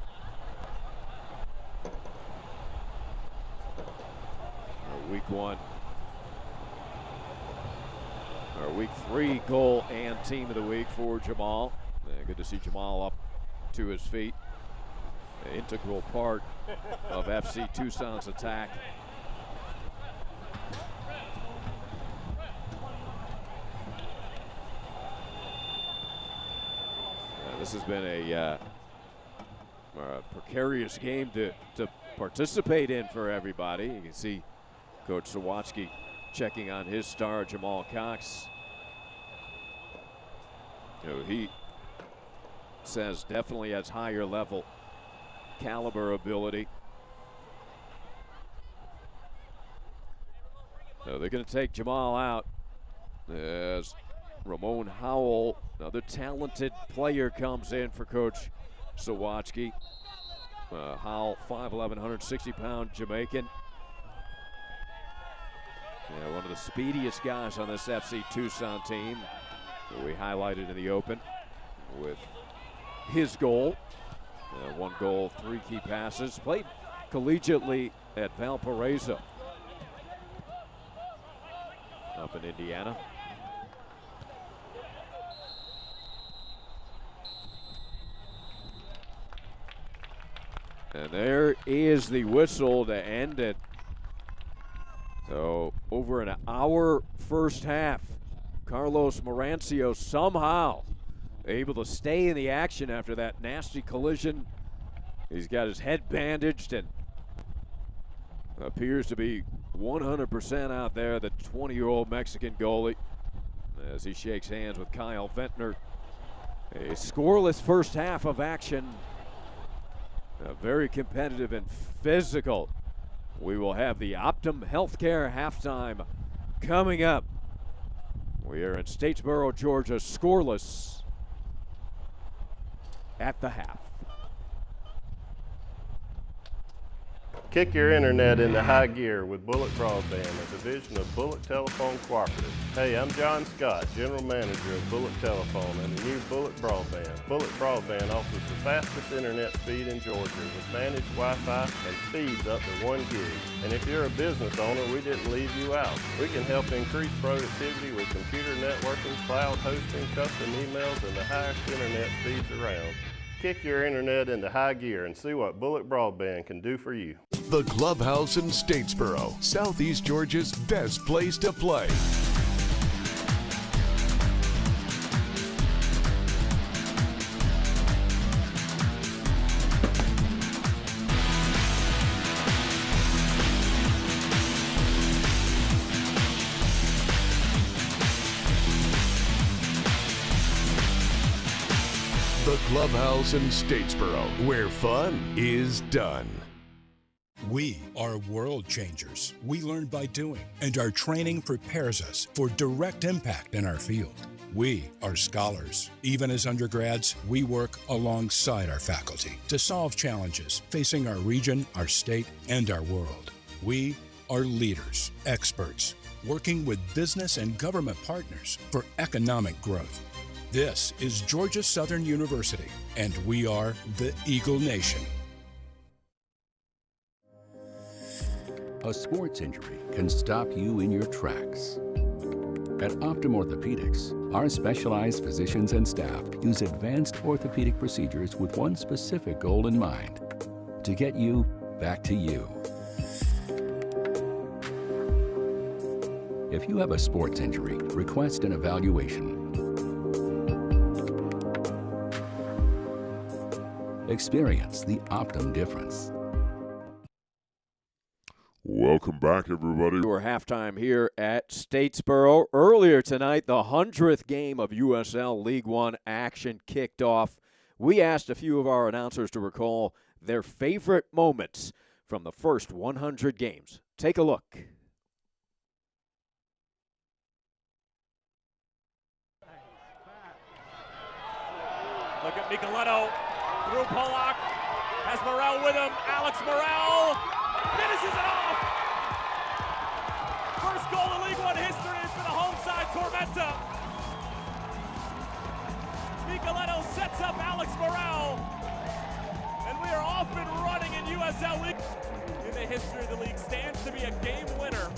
Week 1. Our week 3 goal and team of the week for Jamal. Good to see Jamal up to his feet. An integral part of FC Tucson's attack. This has been a precarious game to participate in for everybody. You can see Coach Sawatsky checking on his star, Jamal Cox. He says definitely has higher level caliber ability. So they're going to take Jamal out as Ramon Howell, another talented player, comes in for Coach Sawatsky. Howell, 5'11", 160-pound Jamaican. Yeah, one of the speediest guys on this FC Tucson team that we highlighted in the open with his goal. 1 goal, 3 key passes. Played collegiately at Valparaiso up in Indiana. And there is the whistle to end it. So over an hour first half. Carlos Mencia somehow able to stay in the action after that nasty collision. He's got his head bandaged and appears to be 100% out there, the 20-year-old Mexican goalie, as he shakes hands with Kyle Ventnor. A scoreless first half of action. Very competitive and physical. We will have the Optum Healthcare halftime coming up. We are in Statesboro, Georgia, scoreless at the half. Kick your internet into high gear with Bullet Broadband, a division of Bullet Telephone Cooperative. Hey, I'm John Scott, General Manager of Bullet Telephone and the new Bullet Broadband. Bullet Broadband offers the fastest internet speed in Georgia with managed Wi-Fi and speeds up to 1 gig. And if you're a business owner, we didn't leave you out. We can help increase productivity with computer networking, cloud hosting, custom emails, and the highest internet speeds around. Kick your internet into high gear and see what Bullet Broadband can do for you. The Clubhouse in Statesboro, Southeast Georgia's best place to play. The Clubhouse in Statesboro, where fun is done. We are world changers. We learn by doing, and our training prepares us for direct impact in our field. We are scholars. Even as undergrads, we work alongside our faculty to solve challenges facing our region, our state, and our world. We are leaders, experts, working with business and government partners for economic growth. This is Georgia Southern University, and we are the Eagle Nation. A sports injury can stop you in your tracks. At Optum Orthopedics, our specialized physicians and staff use advanced orthopedic procedures with one specific goal in mind: to get you back to you. If you have a sports injury, request an evaluation. Experience the Optum difference. Welcome back, everybody. We're halftime here at Statesboro. Earlier tonight, the 100th game of USL League One action kicked off. We asked a few of our announcers to recall their favorite moments from the first 100 games. Take a look. Look at Micheletto through Pollock. Has Morel with him. Alex Morel finishes it off. First goal in League One history for the home side, Tormenta. Micheletto sets up Alex Morel. And we are off and running in USL League. In the history of the league, stands to be a game winner.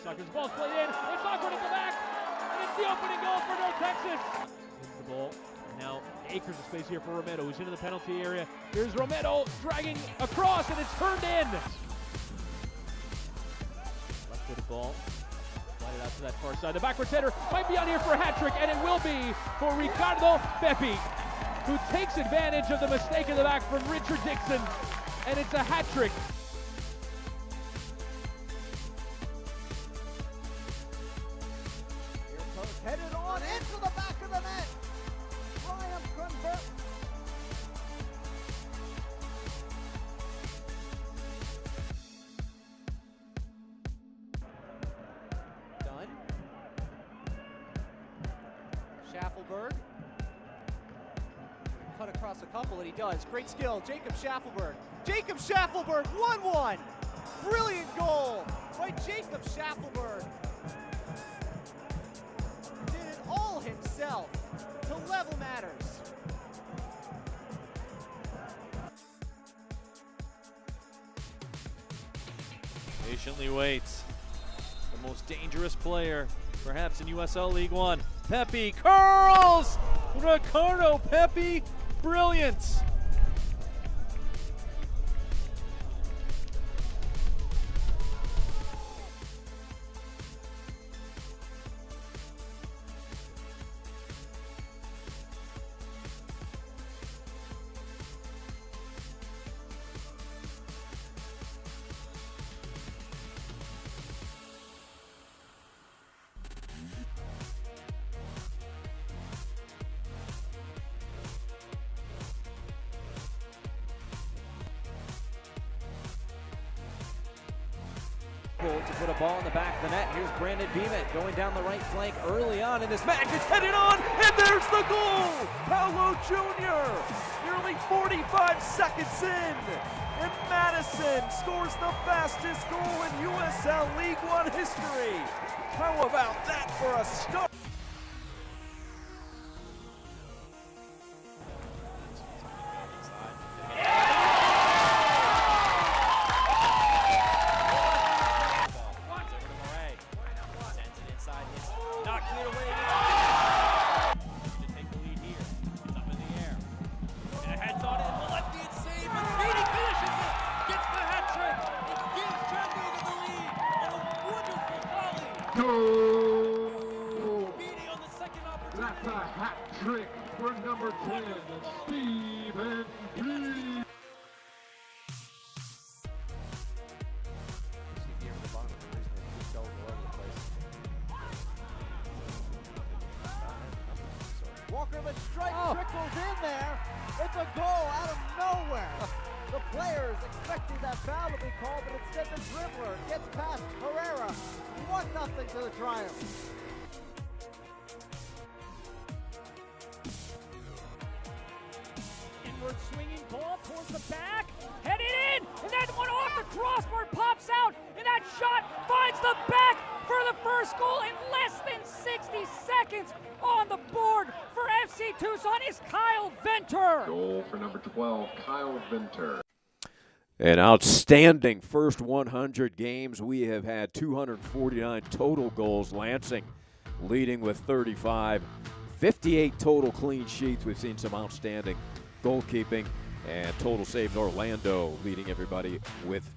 Soccer's ball's played in. It's awkward at the back. And it's the opening goal for North Texas. Hits the ball. Now acres of space here for Romero, who's into the penalty area. Here's Romero dragging across, and it's turned in. Left-footed ball. Slide it out to that far side. The backwards header might be on here for a hat trick, and it will be for Ricardo Pepi, who takes advantage of the mistake in the back from Richard Dixon, and it's a hat trick. Headed on into the back of the net. Ryan convert. Done. Schaffelberg. Cut across a couple, and he does. Great skill, Jacob Schaffelberg. Jacob Schaffelberg, 1-1. Brilliant goal by Jacob Schaffelberg. All himself to level matters. Patiently waits. The most dangerous player, perhaps in USL League One. Pepi curls! Ricardo Pepi, brilliant! pull to put a ball in the back of the net. Here's Brandon Beeman going down the right flank early on in this match. It's headed on, and there's the goal! Paolo Jr. nearly 45 seconds in. And Madison scores the fastest goal in USL League One history. How about that for a start? That's a hat trick for number 10, Stephen P. Walker, the strike trickles in there. It's a goal out of nowhere. The players expecting that foul to be called, but instead the dribbler gets past Guerrero. 1-0 to the Triumph. Inward swinging ball towards the back, headed in, and that one off the crossbar pops out, and that shot finds the back for the first goal in less than 60 seconds. On the board for FC Tucson is Kyle Venter. Goal for number 12, Kyle Venter. An outstanding first 100 games. We have had 249 total goals. Lansing leading with 35. 58 total clean sheets. We've seen some outstanding goalkeeping and total saves. Orlando leading everybody with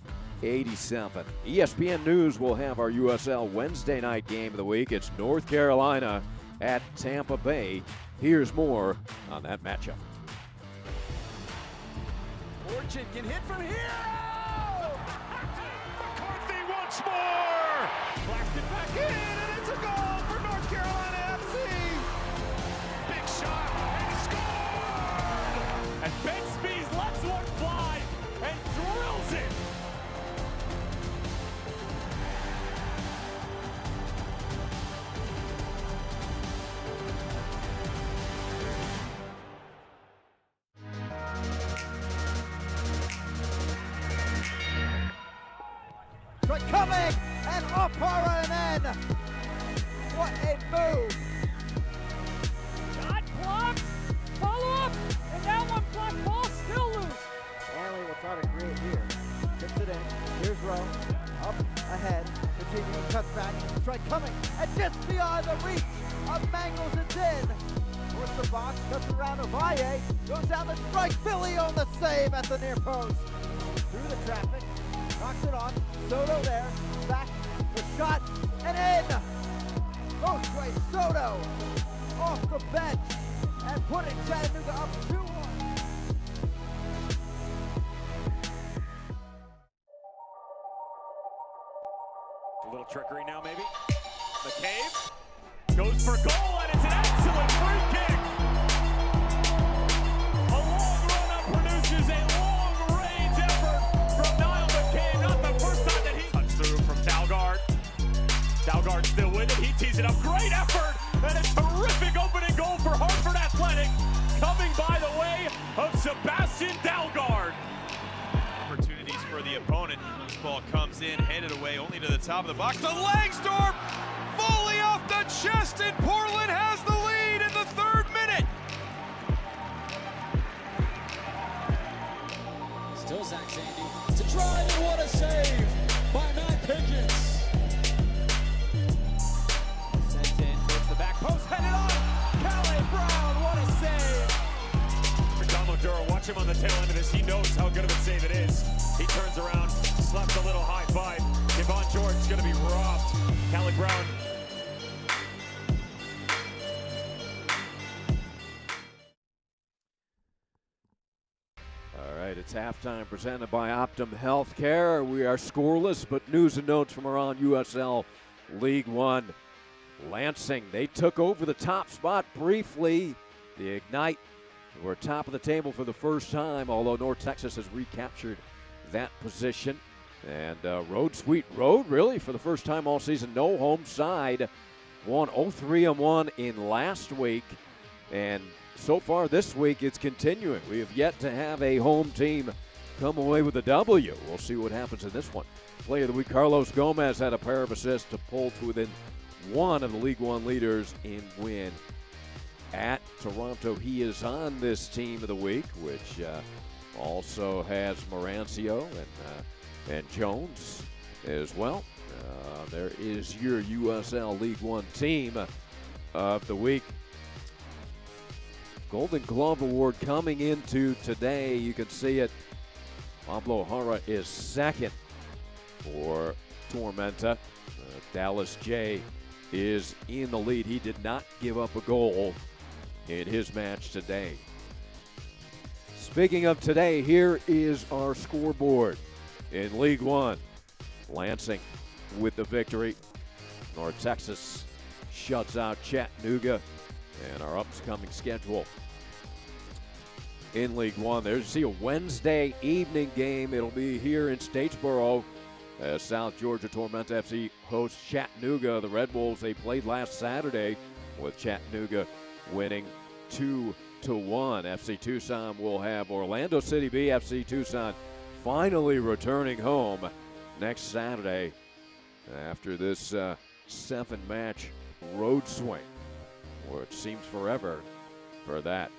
87. ESPN News will have our USL Wednesday night game of the week. It's North Carolina at Tampa Bay. Here's more on that matchup. Fortune can hit from here. McCarthy once more. Blasted back in, and it's a goal for North Carolina FC. Big shot and scored. And Ben Spees lets one fly and drills it. Coming and Opara and then what a move! Shot blocked, follow up, and that one blocked, ball still loose. Stanley will try to create here. Gets it in. Here's Rowe. Up ahead. Coutinho cuts back. Strike coming and just beyond the reach of Mangles. It's in. Towards the box, cuts around Ovalle. Goes down the strike. Philly on the save at the near post. Through the traffic. Knocks it on. Soto there. Back. The shot. And in. Josue Soto off the bench and putting Chattanooga up 2-1. A little trickery now, maybe. McCabe goes for goal, and it's an excellent free kick. A long run-up produces a long-range effort from Niall McCabe. Not the first time that he cuts through from Dalgard. Dalgard still with it. He tees it up. Great effort, and a terrific opening goal for Hartford Athletic, coming by the way of Sebastian Dalgard. Opportunities for the opponent. This ball comes in, headed away only to the top of the box. To Langsdorff, fully off the chest, and Portland has the lead in the 3rd minute. Still Zach Sandy to drive, and what a save by Matt Pickens. Sent in towards the back post, headed on. Calais Brown, what a save. For Don Maduro, watch him on the tail end of this. He knows how good of a save it is. He turns around, slaps a little high five. Devon George's going to be robbed. Calais Brown. All right, it's halftime presented by Optum Healthcare. We are scoreless, but news and notes from around USL League One. Lansing, they took over the top spot briefly. The Ignite were top of the table for the first time, although North Texas has recaptured that position. And Road Sweet Road, really, for the first time all season, no home side. Won 0-3-1 in last week. And so far this week, it's continuing. We have yet to have a home team come away with a W. We'll see what happens in this one. Player of the week, Carlos Gomez had a pair of assists to pull to within one of the League One leaders in win at Toronto. He is on this team of the week, which also has Mencia and Jones as well. There is your USL League One team of the week. Golden Glove Award coming into today. You can see it. Pablo Jara is second for Tormenta. Dallas J is in the lead. He did not give up a goal in his match today. Speaking of today, here is our scoreboard in League One. Lansing with the victory. North Texas shuts out Chattanooga. And our upcoming schedule in League One. There's see a Wednesday evening game. It'll be here in Statesboro as South Georgia Tormenta FC hosts Chattanooga. The Red Wolves, they played last Saturday with Chattanooga winning 2-1. FC Tucson will have Orlando City B. FC Tucson finally returning home next Saturday after this 7-match road swing, which seems forever for that.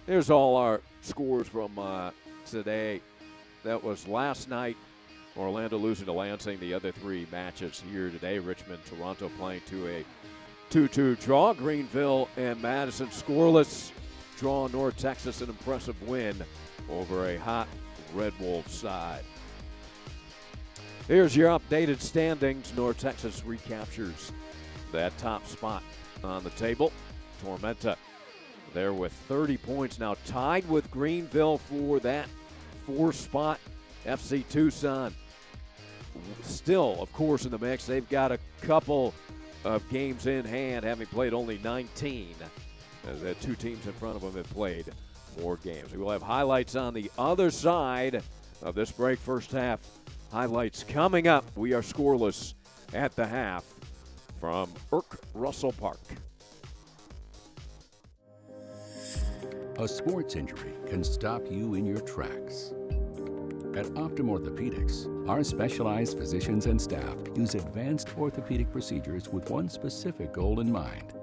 Here's all our scores from today. That was last night. Orlando losing to Lansing. The other 3 matches here today. Richmond, Toronto playing to a 2-2 draw. Greenville and Madison scoreless draw. North Texas an impressive win over a hot Red Wolf side. Here's your updated standings. North Texas recaptures that top spot on the table. Tormenta there with 30 points, now tied with Greenville for that 4th spot. FC Tucson still, of course, in the mix. They've got a couple of games in hand, having played only 19, as the 2 teams in front of them have played more games. We will have highlights on the other side of this break. First half highlights coming up. We are scoreless at the half from Irk Russell Park. A sports injury can stop you in your tracks. At Optum Orthopedics, our specialized physicians and staff use advanced orthopedic procedures with one specific goal in mind: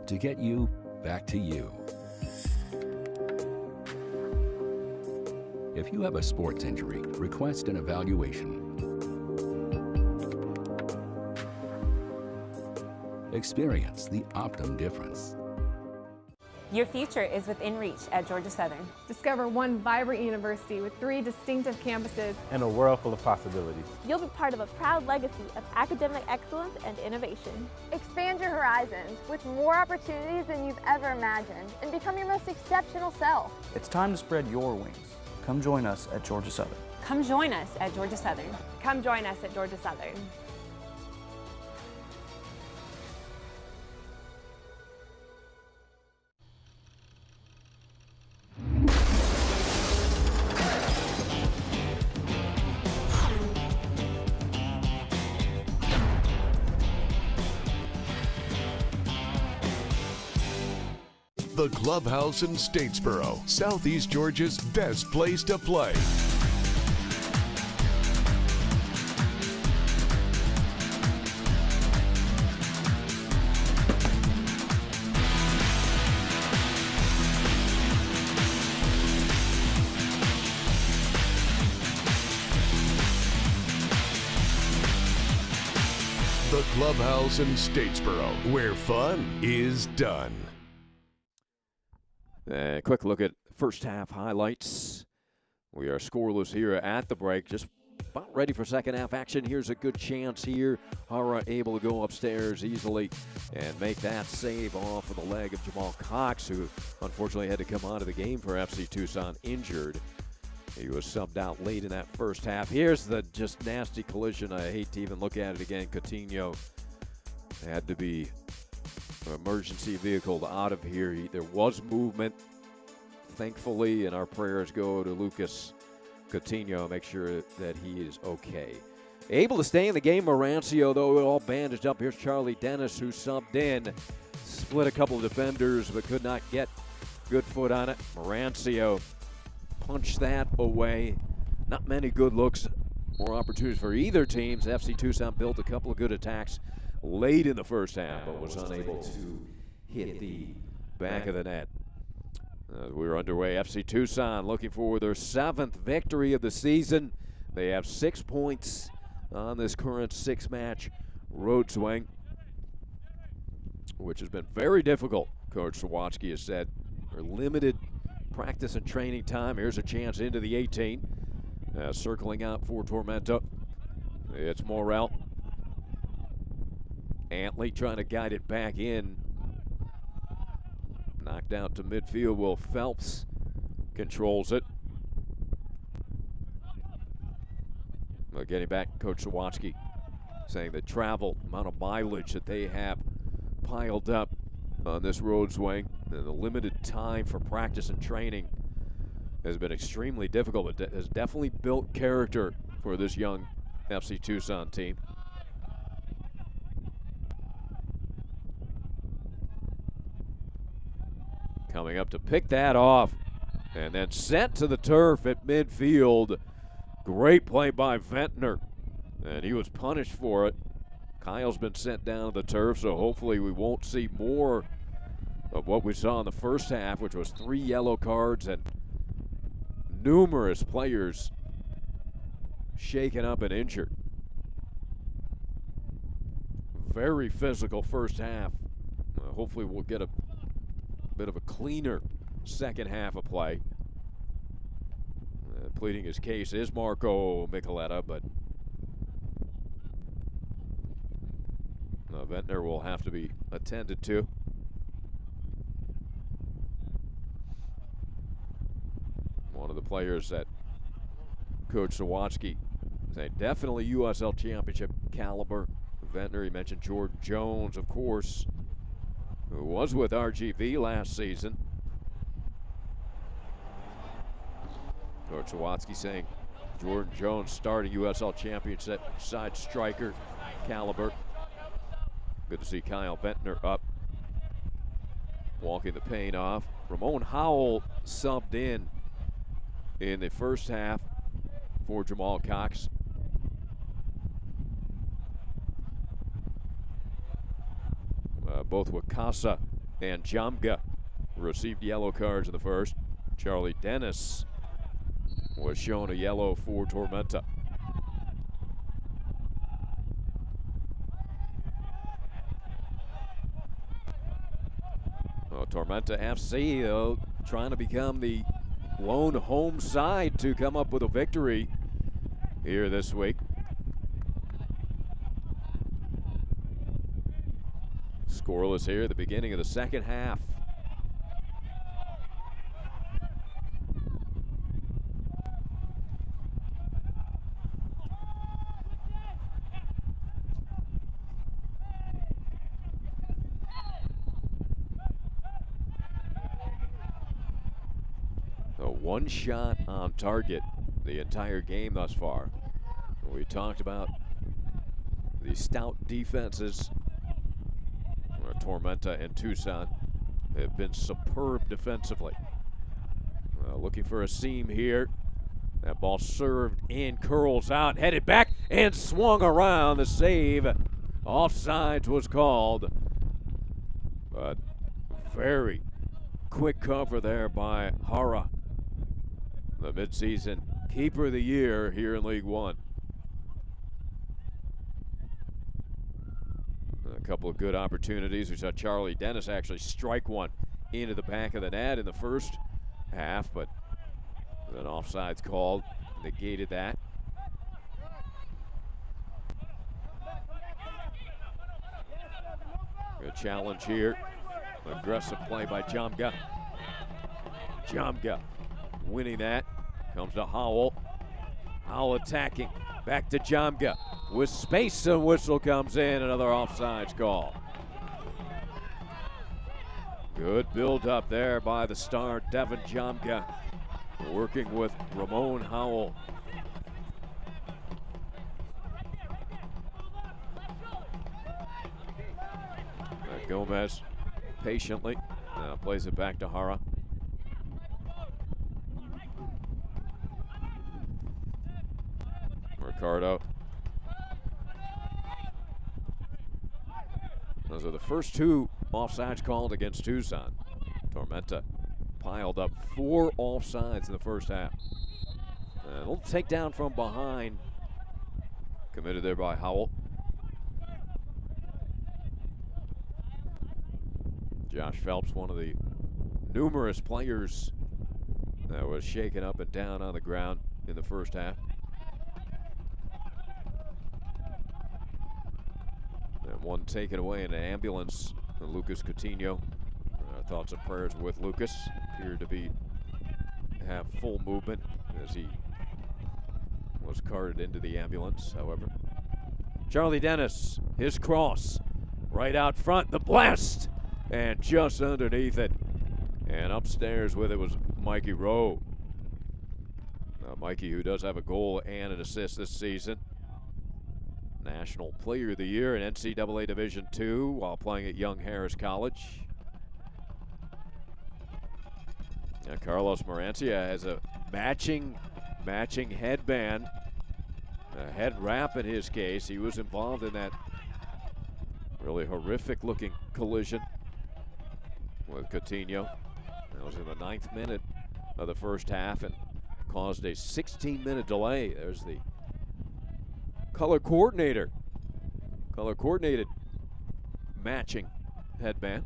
to get you back to you. If you have a sports injury, request an evaluation. Experience the Optum difference. Your future is within reach at Georgia Southern. Discover one vibrant university with 3 distinctive campuses and a world full of possibilities. You'll be part of a proud legacy of academic excellence and innovation. Expand your horizons with more opportunities than you've ever imagined and become your most exceptional self. It's time to spread your wings. Come join us at Georgia Southern. Come join us at Georgia Southern. Come join us at Georgia Southern. The Clubhouse in Statesboro, Southeast Georgia's best place to play. The Clubhouse in Statesboro, where fun is done. Quick look at first half highlights. We are scoreless here at the break. Just about ready for second half action. Here's a good chance here. Hara able to go upstairs easily and make that save off of the leg of Jamal Cox, who unfortunately had to come out of the game for FC Tucson injured. He was subbed out late in that first half. Here's the just nasty collision. I hate to even look at it again. Coutinho had to be emergency vehicle out of here. There was movement, thankfully, and our prayers go to Lucas Coutinho, make sure that he is okay. Able to stay in the game, Mencia, though, all bandaged up. Here's Charlie Dennis, who subbed in. Split a couple of defenders, but could not get good foot on it. Mencia punched that away. Not many good looks or opportunities for either teams. FC Tucson built a couple of good attacks late in the first half, but was unable to hit the back of the net. We were underway. FC Tucson looking for their 7th victory of the season. They have 6 points on this current 6-match road swing, which has been very difficult, Coach Sawatsky has said. Their limited practice and training time. Here's a chance into the 18. Circling out for Tormenta. It's Morel. Antley trying to guide it back in. Knocked out to midfield. Will Phelps controls it. Well, getting back, Coach Sawatsky saying the travel, amount of mileage that they have piled up on this road swing, and the limited time for practice and training has been extremely difficult. It has definitely built character for this young FC Tucson team. Coming up to pick that off and then sent to the turf at midfield. Great play by Ventnor, and he was punished for it. Kyle's been sent down to the turf, so hopefully we won't see more of what we saw in the first half, which was 3 yellow cards and numerous players shaken up and injured. Very physical first half. Hopefully we'll get a bit of a cleaner second half of play. Pleading his case is Marco Micheletta, but Ventnor will have to be attended to. One of the players that Coach Sawatsky saying definitely USL Championship caliber. Ventnor, he mentioned Jordan Jones, of course, who was with RGV last season. Coach Sawatsky saying Jordan Jones starting USL Championship side striker caliber. Good to see Kyle Ventnor up, walking the pain off. Ramon Howell subbed in the first half for Jamal Cox. Both Wakasa and Jamga received yellow cards in the first. Charlie Dennis was shown a yellow for Tormenta. Well, Tormenta FC, though, trying to become the lone home side to come up with a victory here this week. Scoreless here at the beginning of the second half. One shot on target the entire game thus far. We talked about the stout defenses. Tormenta and Tucson have been superb defensively. Looking for a seam here. That ball served in, curls out, headed back, and swung around. The save. Offsides was called. But very quick cover there by Hara, the midseason keeper of the year here in League One. A couple of good opportunities. We saw Charlie Dennis actually strike one into the back of the net in the first half, but then offsides called, negated that. Good challenge here. Aggressive play by Jamga. Jamga winning that. Comes to Howell. Howell attacking. Back to Jamga. With space, and whistle comes in. Another offsides call. Good build up there by the star, Devin Jamga. working with Ramon Howell. Gomez patiently plays it back to Hara. Ricardo. Those are the first two offsides called against Tucson. Tormenta piled up 4 offsides in the first half. A little takedown from behind committed there by Howell. Josh Phelps, one of the numerous players that was shaken up and down on the ground in the first half. And one taken away in an ambulance, Lucas Coutinho. Our thoughts and prayers with Lucas. Appeared to have full movement as he was carted into the ambulance, however. Charlie Dennis, his cross, right out front, the blast! And just underneath it. And upstairs with it was Mikey Rowe. Mikey, who does have a goal and an assist this season. National Player of the Year in NCAA Division II while playing at Young Harris College. Carlos Mencia has a matching headband, a head wrap in his case. He was involved in that really horrific looking collision with Coutinho. That was in the 9th minute of the first half and caused a 16-minute delay. There's the color coordinated matching headband.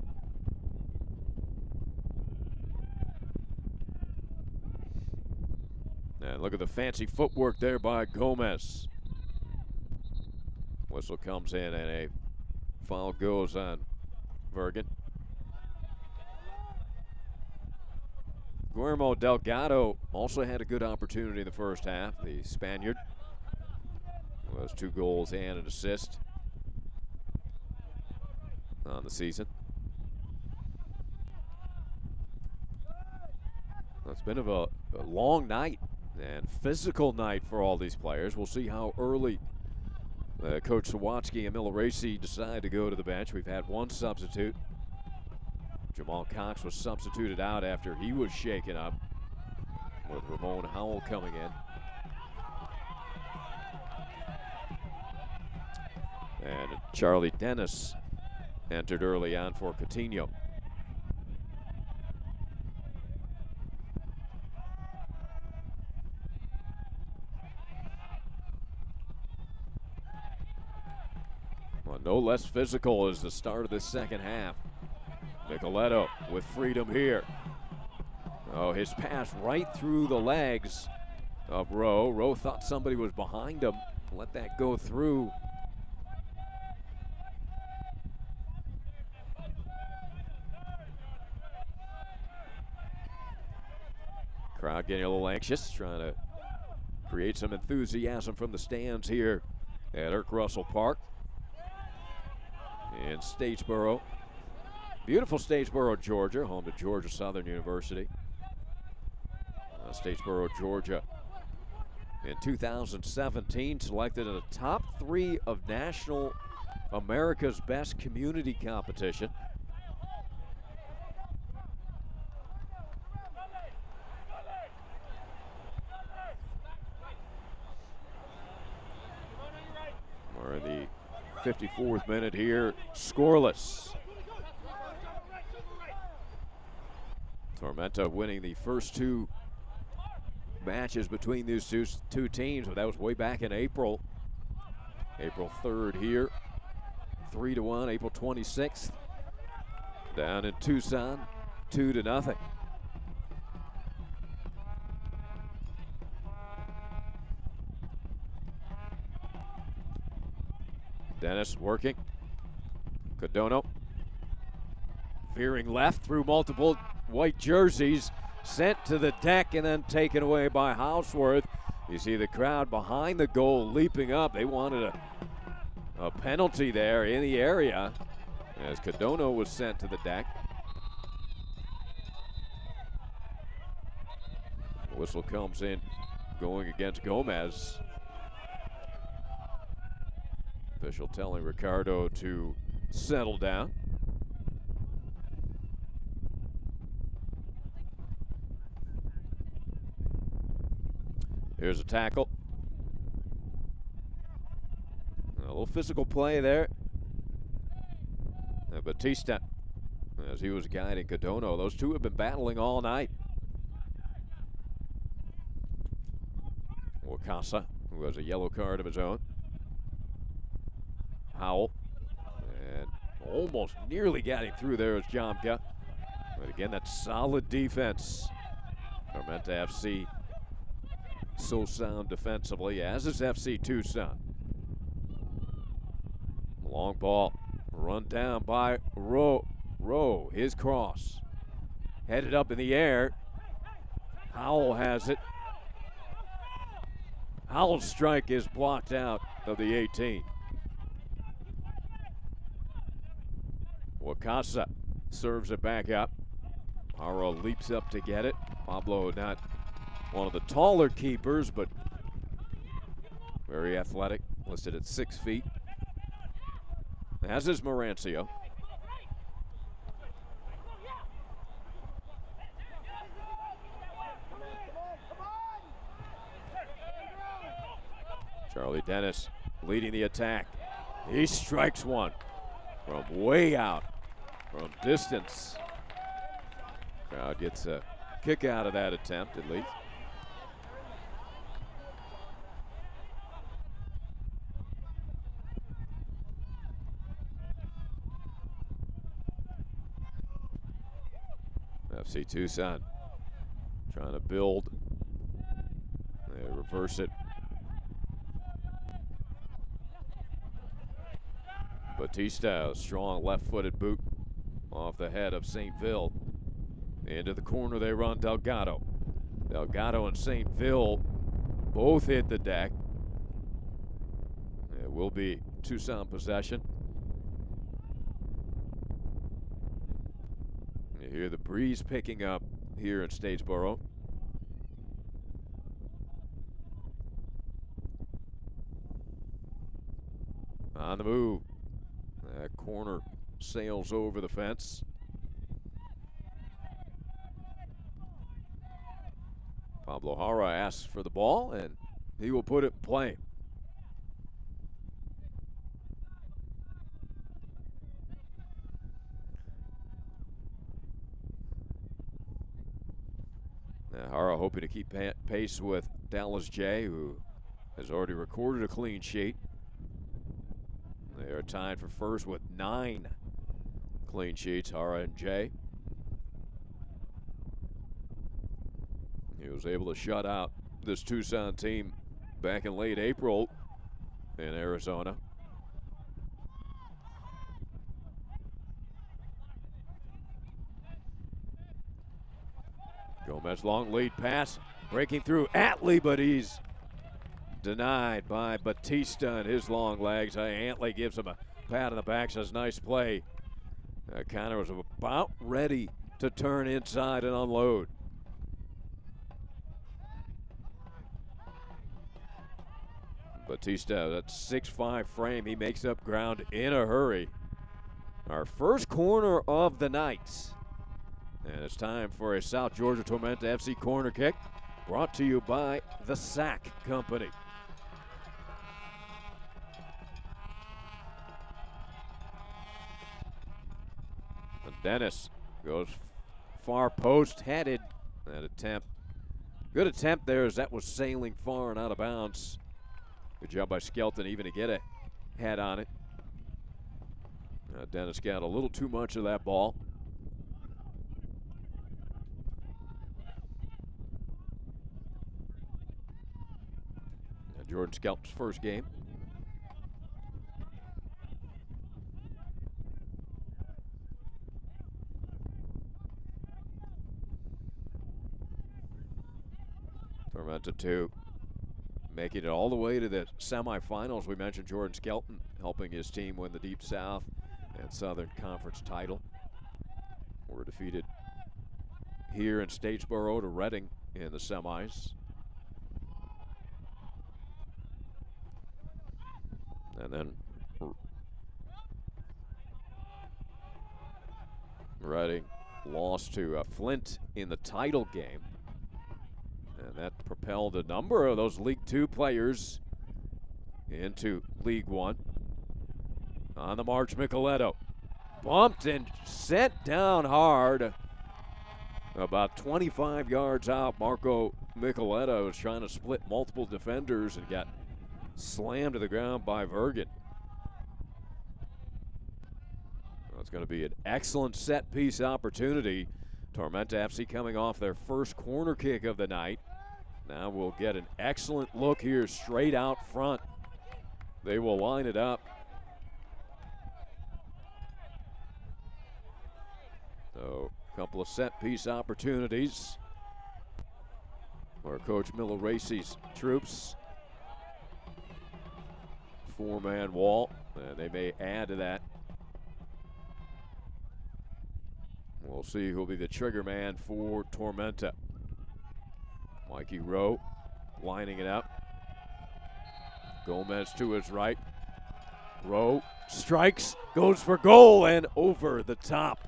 And look at the fancy footwork there by Gomez. Whistle comes in and a foul goes on Vergen. Guillermo Delgado also had a good opportunity in the first half. The Spaniard was 2 goals and an assist on the season. It's been a long night and physical night for all these players. We'll see how early Coach Sawatsky and Milleracey decide to go to the bench. We've had one substitute. Jamal Cox was substituted out after he was shaken up, with Ramon Howell coming in. And Charlie Dennis entered early on for Coutinho. Well, no less physical as the start of the second half. Nicoletto with freedom here. Oh, his pass right through the legs of Rowe. Rowe thought somebody was behind him. Let that go through. Crowd getting a little anxious, trying to create some enthusiasm from the stands here at Irk Russell Park in Statesboro. Beautiful Statesboro, Georgia, home to Georgia Southern University. Statesboro, Georgia, in 2017, selected in the top 3 of National America's Best Community Competition. We're in the 54th minute here, scoreless. Tormenta winning the first 2 matches between these two teams, but that was way back in April. April 3rd here, 3-1. April 26th, down in Tucson, 2-0. Dennis working. Cardona veering left through multiple white jerseys, sent to the deck and then taken away by Houseworth. You see the crowd behind the goal leaping up. They wanted a penalty there in the area as Cardona was sent to the deck. Whistle comes in going against Gomez. Official telling Ricardo to settle down. Here's a tackle. A little physical play there. Batista, as he was guiding Coutinho, those two have been battling all night. Wakasa, who has a yellow card of his own. Howell, and almost nearly got him through there as Jamka. But again, that's solid defense. Tormenta FC so sound defensively, as is FC Tucson. Long ball run down by Rowe. His cross headed up in the air. Howell has it. Howell's strike is blocked out of the 18. Wakasa serves it back up. Haro leaps up to get it. Pablo not one of the taller keepers, but very athletic, listed at 6 feet. As is Mencia. Charlie Dennis leading the attack. He strikes one from way out, from distance. Crowd gets a kick out of that attempt, at least. FC Tucson trying to build. They reverse it. Batista, a strong left-footed boot off the head of St. Ville. Into the corner they run Delgado. Delgado and St. Ville both hit the deck. It will be Tucson possession. You hear the breeze picking up here in Statesboro. On the move. That corner sails over the fence. Pablo Jara asks for the ball, and he will put it in play. Now Jara hoping to keep pace with Dallas J, who has already recorded a clean sheet. They are tied for first with 9 clean sheets, Jara and J. He was able to shut out this Tucson team back in late April in Arizona. Gomez long lead pass, breaking through Atlee, but he's denied by Batista and his long legs. Antley gives him a pat on the back, says nice play. Connor was about ready to turn inside and unload. Batista, that 6'5" frame, he makes up ground in a hurry. Our first corner of the night. And it's time for a South Georgia Tormenta FC corner kick, brought to you by the Sack Company. And Dennis goes far post headed. That attempt, good attempt there as that was sailing far and out of bounds. Good job by Skelton even to get a head on it. Dennis got a little too much of that ball. Jordan Skelton's first game. Tormenta 2, making it all the way to the semifinals. We mentioned Jordan Skelton helping his team win the Deep South and Southern Conference title. We're defeated here in Statesboro to Reading in the semis. And then Reading lost to Flint in the title game. And that propelled a number of those League Two players into League One. On the march, Micheletto. Bumped and sent down hard. About 25 yards out, Marco Micheletto was trying to split multiple defenders and got slammed to the ground by Vergen. Well, it's going to be an excellent set piece opportunity. Tormenta FC coming off their first corner kick of the night. Now we'll get an excellent look here straight out front. They will line it up. So a couple of set piece opportunities for Coach Milleracey's troops. Four-man wall, and they may add to that. We'll see who will be the trigger man for Tormenta. Mikey Rowe lining it up. Gomez to his right. Rowe strikes, goes for goal, and over the top.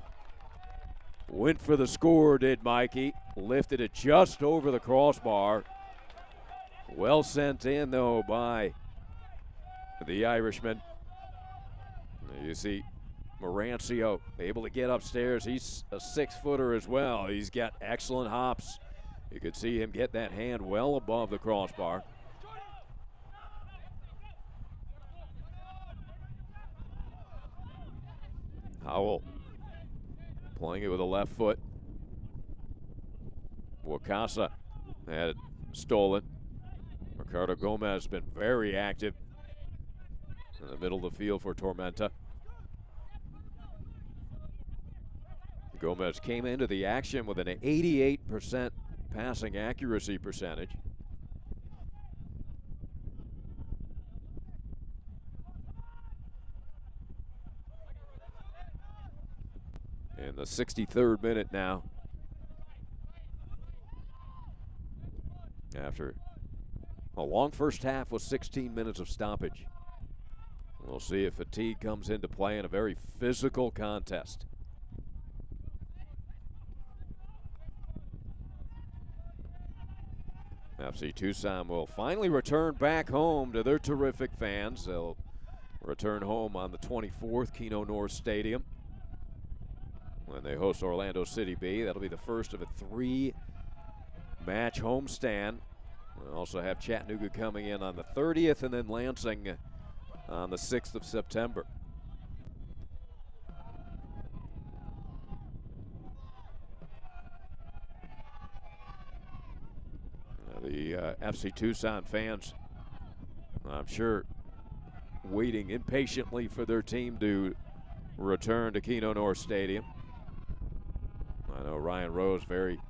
Went for the score, did Mikey. Lifted it just over the crossbar. Well sent in, though, by the Irishman. You see Mencia able to get upstairs. He's a 6-footer as well. He's got excellent hops. You could see him get that hand well above the crossbar. Howell playing it with a left foot. Wakasa had it stolen. Ricardo Gomez has been very active in the middle of the field for Tormenta. Gomez came into the action with an 88% passing accuracy percentage. In the 63rd minute now, after a long first half with 16 minutes of stoppage. We'll see if fatigue comes into play in a very physical contest. FC Tucson will finally return back home to their terrific fans. They'll return home on the 24th, Keno North Stadium, when they host Orlando City B. That'll be the first of a 3-match homestand. We'll also have Chattanooga coming in on the 30th, and then Lansing on the 6th of September. The FC Tucson fans, I'm sure, waiting impatiently for their team to return to Keno North Stadium. I know Ryan Rose very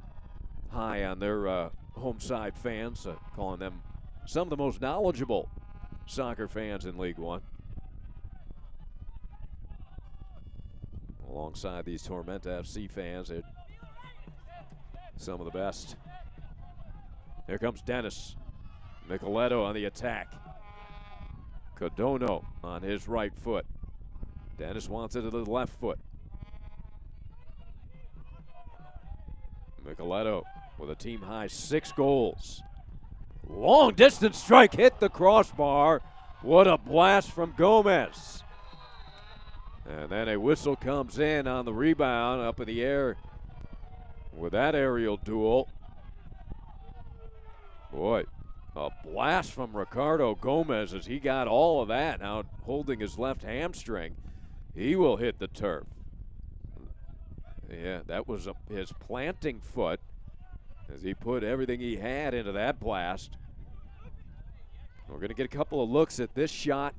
high on their home side fans, calling them some of the most knowledgeable soccer fans in League One. Alongside these Tormenta FC fans, they're some of the best. Here comes Dennis. Micheletto on the attack. Codono on his right foot. Dennis wants it to the left foot. Micheletto with a team-high 6 goals. Long distance strike hit the crossbar. What a blast from Gomez. And then a whistle comes in on the rebound, up in the air with that aerial duel. Boy, a blast from Ricardo Gomez as he got all of that. Now holding his left hamstring, he will hit the turf. Yeah, that was his planting foot as he put everything he had into that blast. We're going to get a couple of looks at this shot.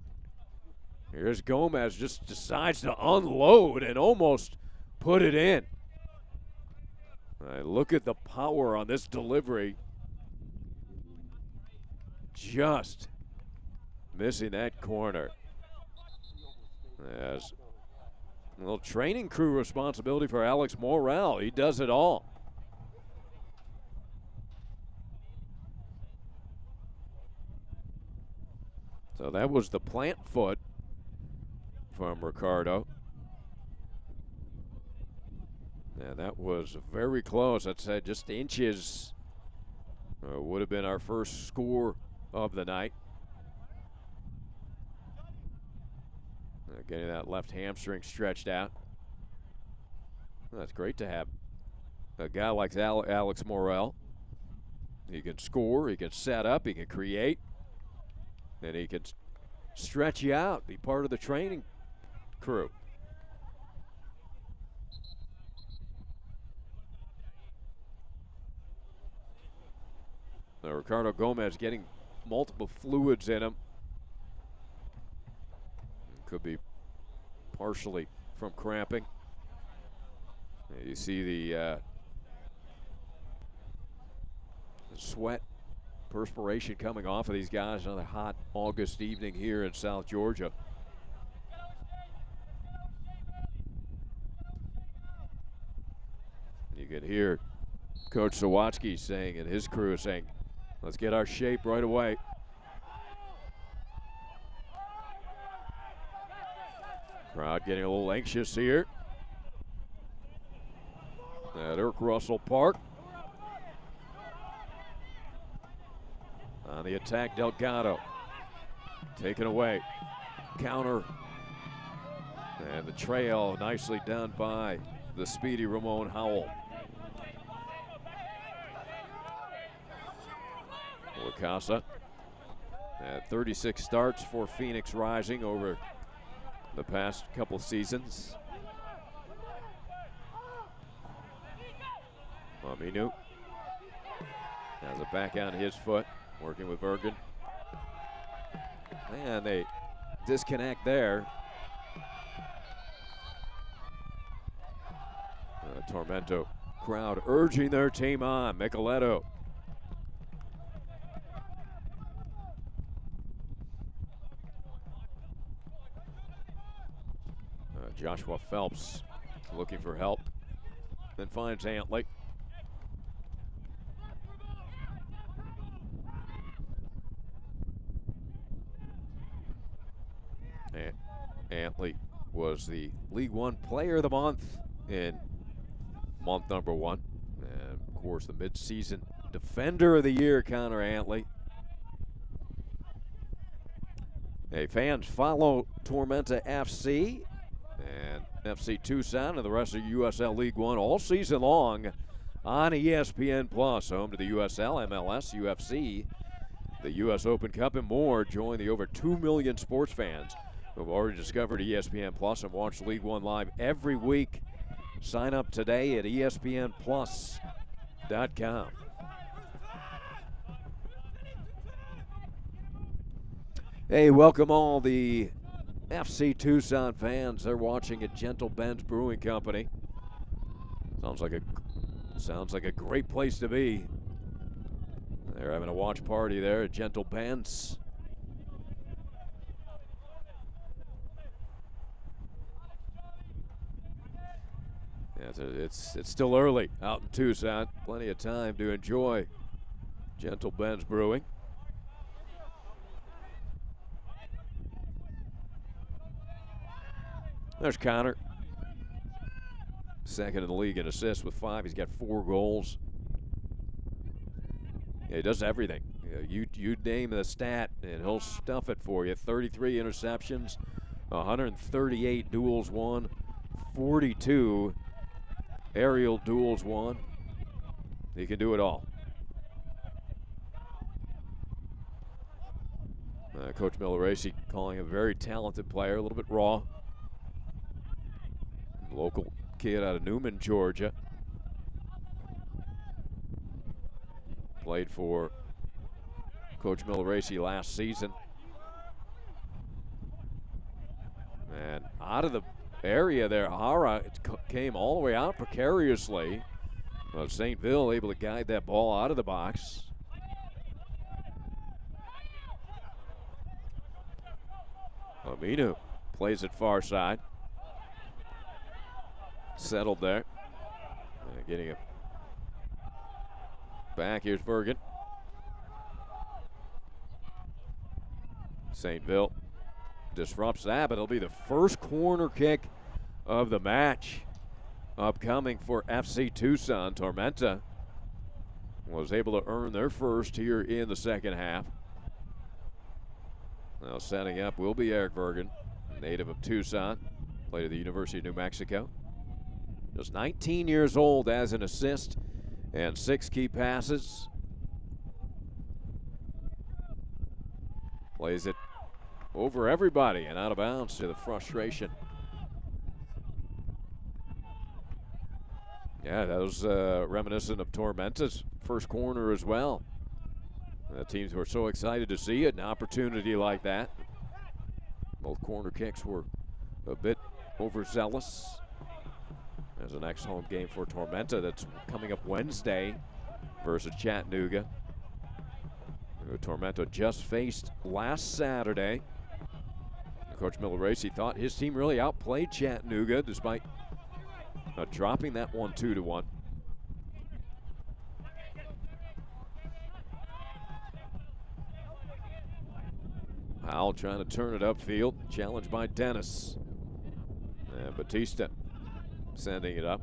Here's Gomez, just decides to unload and almost put it in. Look at the power on this delivery. Just missing that corner. As a little training crew responsibility for Alex Morrell. He does it all. that was the plant foot from Ricardo. And that was very close. I'd say just inches. Would have been our first score of the night. Getting that left hamstring stretched out. That's great to have a guy like Alex Morel. He can score, he can set up, he can create, and he can stretch you out, be part of the training crew. Now Ricardo Gomez getting multiple fluids in him. Could be partially from cramping. You see the sweat, perspiration coming off of these guys. Another hot August evening here in South Georgia. You can hear Coach Sawatsky saying, and his crew is saying, let's get our shape right away. Crowd getting a little anxious here at Irk Russell Park. On the attack, Delgado taken away. Counter. And the trail nicely done by the speedy Ramon Howell. Casa at 36 starts for Phoenix Rising over the past couple seasons. Aminu has it back on his foot, working with Bergen. And they disconnect there. Tormenta crowd urging their team on. Micheletto. Joshua Phelps looking for help, then finds Antley. And Antley was the League One Player of the Month in month number 1. And of course, the midseason Defender of the Year, Connor Antley. Hey, fans, follow Tormenta FC and FC Tucson and the rest of USL League One all season long on ESPN Plus. Home to the USL, MLS, UFC, the US Open Cup, and more. Join the over 2 million sports fans who have already discovered ESPN Plus and watch League One live every week. Sign up today at ESPNplus.com. Hey, welcome all the FC Tucson fans. They're watching at Gentle Ben's Brewing Company. Sounds like a great place to be. They're having a watch party there at Gentle Ben's. Yeah, it's still early out in Tucson. Plenty of time to enjoy Gentle Ben's Brewing. There's Connor. Second in the league in assists with 5. He's got 4 goals. Yeah, he does everything. You name the stat and he'll stuff it for you. 33 interceptions, 138 duels won, 42 aerial duels won. He can do it all. Coach Milleracey calling him a very talented player, a little bit raw. Local kid out of Newman, Georgia. Played for Coach Milleracey last season. And out of the area there, Hara came all the way out precariously. St. Ville able to guide that ball out of the box. Aminu plays it far side. Settled there. Getting it back. Here's Bergen. Saintville disrupts that, but it'll be the first corner kick of the match upcoming for FC Tucson. Tormenta was able to earn their first here in the second half. Now setting up will be Eric Bergen, native of Tucson, played at the University of New Mexico. Just 19 years old, as an assist and 6 key passes. Plays it over everybody and out of bounds to the frustration. Yeah, that was reminiscent of Tormenta's first corner as well. The teams were so excited to see it, an opportunity like that. Both corner kicks were a bit overzealous. There's the next home game for Tormenta that's coming up Wednesday versus Chattanooga. Tormenta just faced last Saturday. Coach Milleracey thought his team really outplayed Chattanooga despite dropping that one 2-1. Howell trying to turn it upfield, challenged by Dennis. And Batista sending it up.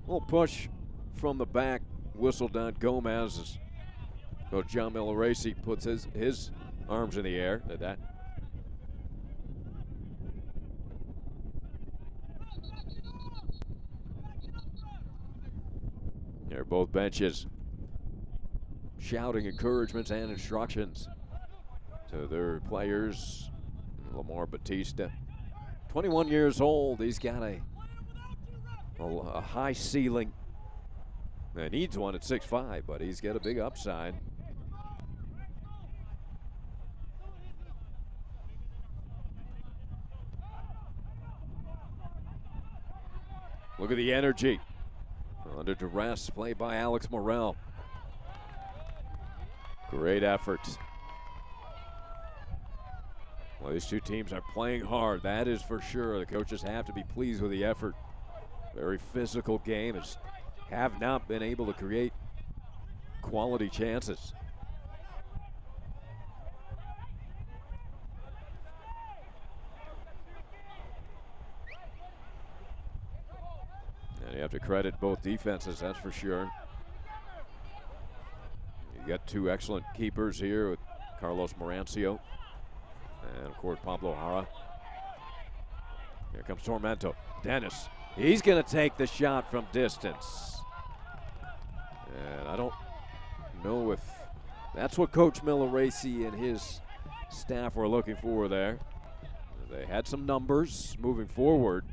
Little push from the back, whistled on Gomez as Coach John Milleracey puts his arms in the air at that. They're both benches shouting encouragements and instructions to their players. Lamar Batista, 21 years old. He's got a high ceiling. He needs one at 6'5", but he's got a big upside. Look at the energy. Under duress, played by Alex Morrell. Great effort. Well, these two teams are playing hard, that is for sure. The coaches have to be pleased with the effort. Very physical game. Have not been able to create quality chances. And you have to credit both defenses, that's for sure. You got two excellent keepers here with Carlos Morancio and, of course, Pablo Jara. Here comes Tormenta. Dennis, he's going to take the shot from distance. And I don't know if that's what Coach Milleracey and his staff were looking for there. They had some numbers moving forward.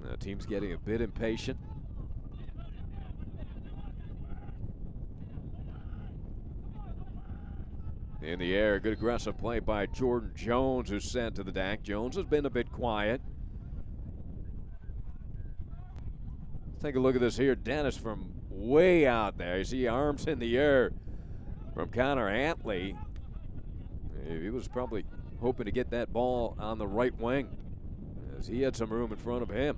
The team's getting a bit impatient. In the air, good aggressive play by Jordan Jones, who's sent to the deck. Jones has been a bit quiet. Take a look at this here. Dennis from way out there. You see arms in the air from Connor Antley. He was probably hoping to get that ball on the right wing, as he had some room in front of him.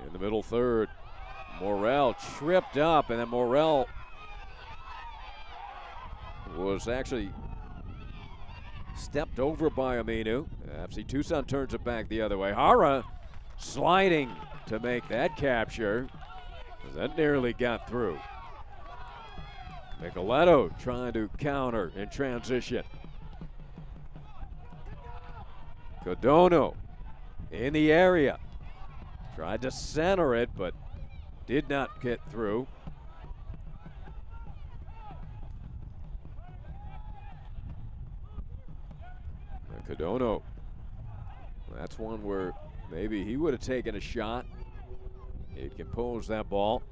In the middle third, Morrell tripped up, and then Morrell was actually stepped over by Aminu. FC Tucson turns it back the other way. Jara sliding to make that capture. That nearly got through. Nicoletto trying to counter in transition. Codono in the area. Tried to center it, but did not get through. Codono, that's one where maybe he would have taken a shot. He composed that ball.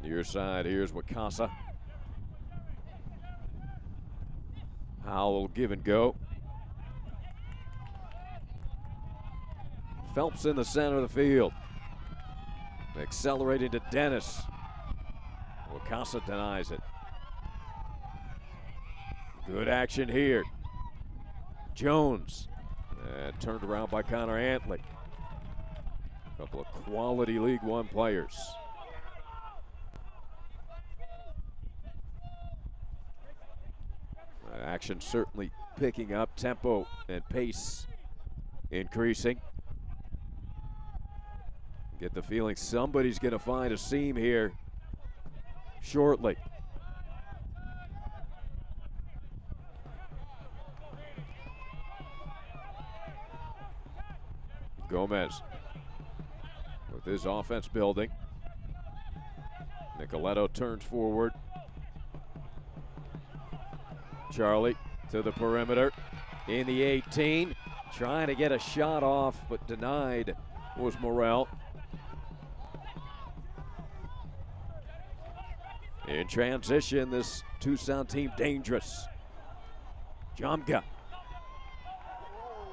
Near side, here's Wakasa. Howell give and go. Phelps in the center of the field. Accelerating to Dennis. Wakasa denies it. Good action here. Jones, turned around by Connor Antley. A couple of quality League One players. Action certainly picking up, tempo and pace increasing. Get the feeling somebody's going to find a seam here shortly. Gomez with his offense building. Nicoletto turns forward. Charlie to the perimeter in the 18. Trying to get a shot off, but denied was Morrell. In transition, this Tucson team dangerous. Jamga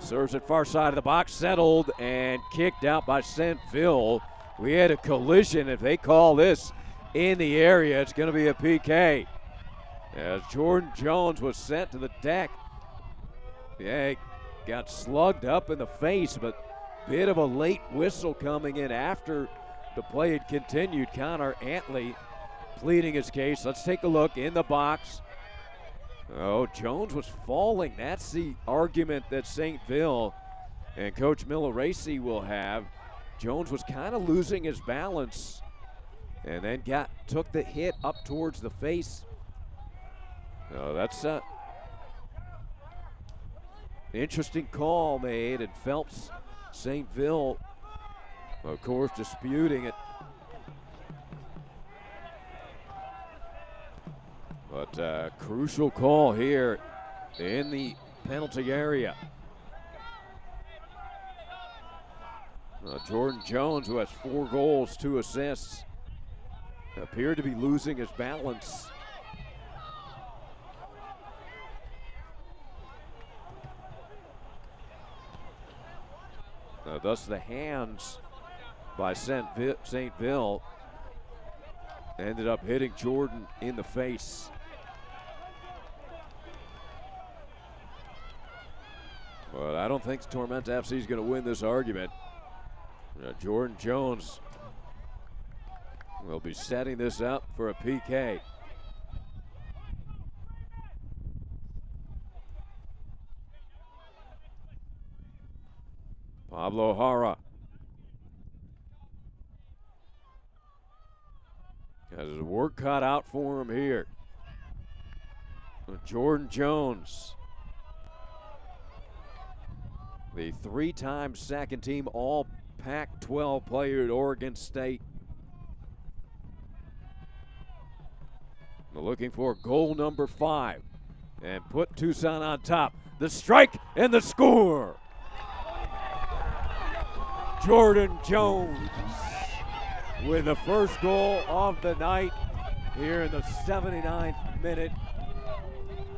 serves it far side of the box, settled and kicked out by Centville. We had a collision. If they call this in the area, it's going to be a PK. As Jordan Jones was sent to the deck. Yeah, he got slugged up in the face, but bit of a late whistle coming in after the play had continued. Connor Antley pleading his case. Let's take a look in the box. Oh, Jones was falling. That's the argument that Saintville and Coach Milleracey will have. Jones was kind of losing his balance and then took the hit up towards the face. Oh, that's a interesting call made, and Phelps, Saintville, of course, disputing it. But crucial call here in the penalty area. Jordan Jones, who has 4 goals, 2 assists, appeared to be losing his balance. Thus the hands by Saintville ended up hitting Jordan in the face. But I don't think Tormenta FC is going to win this argument. Jordan Jones will be setting this up for a PK. Pablo Jara has his work cut out for him here. Jordan Jones, the 3-time second team all Pac-12 player at Oregon State. Looking for goal number 5 and put Tucson on top. The strike and the score. Jordan Jones with the first goal of the night here in the 79th minute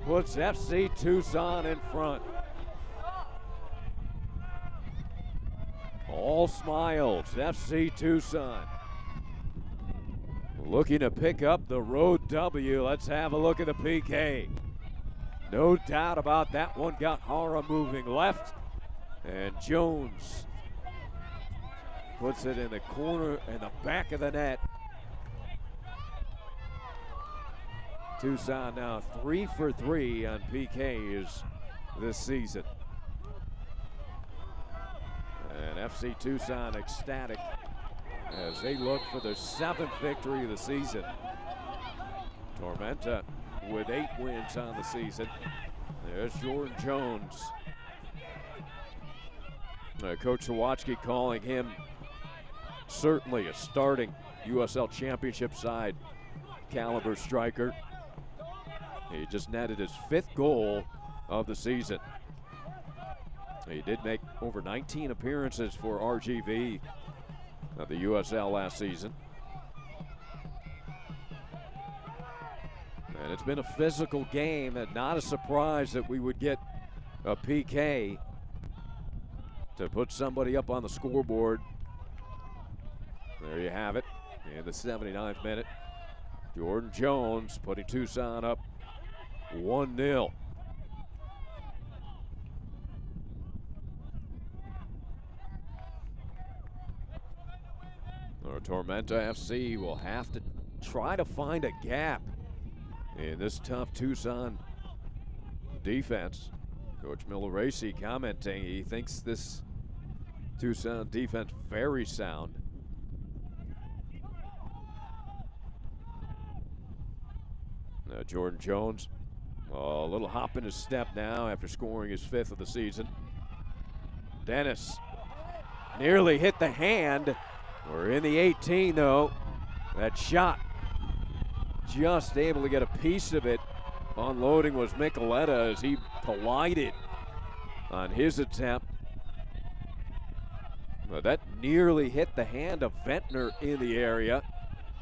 puts FC Tucson in front. All smiles, FC Tucson looking to pick up the road W. Let's have a look at the PK. No doubt about that one. Got Hara moving left, and Jones puts it in the corner and the back of the net. Tucson now 3 for 3 on PKs this season. And FC Tucson ecstatic as they look for their 7th victory of the season. Tormenta with 8 wins on the season. There's Jordan Jones. Coach Sawatsky calling him certainly a starting USL Championship side caliber striker. He just netted his 5th goal of the season. He did make over 19 appearances for RGV of the USL last season. And it's been a physical game, and not a surprise that we would get a PK to put somebody up on the scoreboard. There you have it in the 79th minute. Jordan Jones putting Tucson up 1-0. Or Tormenta FC will have to try to find a gap in this tough Tucson defense. Coach Milleracey commenting he thinks this Tucson defense very sound. Jordan Jones, a little hop in his step now after scoring his 5th of the season. Dennis nearly hit the hand. We're in the 18 though. That shot just able to get a piece of it. Unloading was Micoletta as he collided on his attempt. Well, that nearly hit the hand of Ventnor in the area.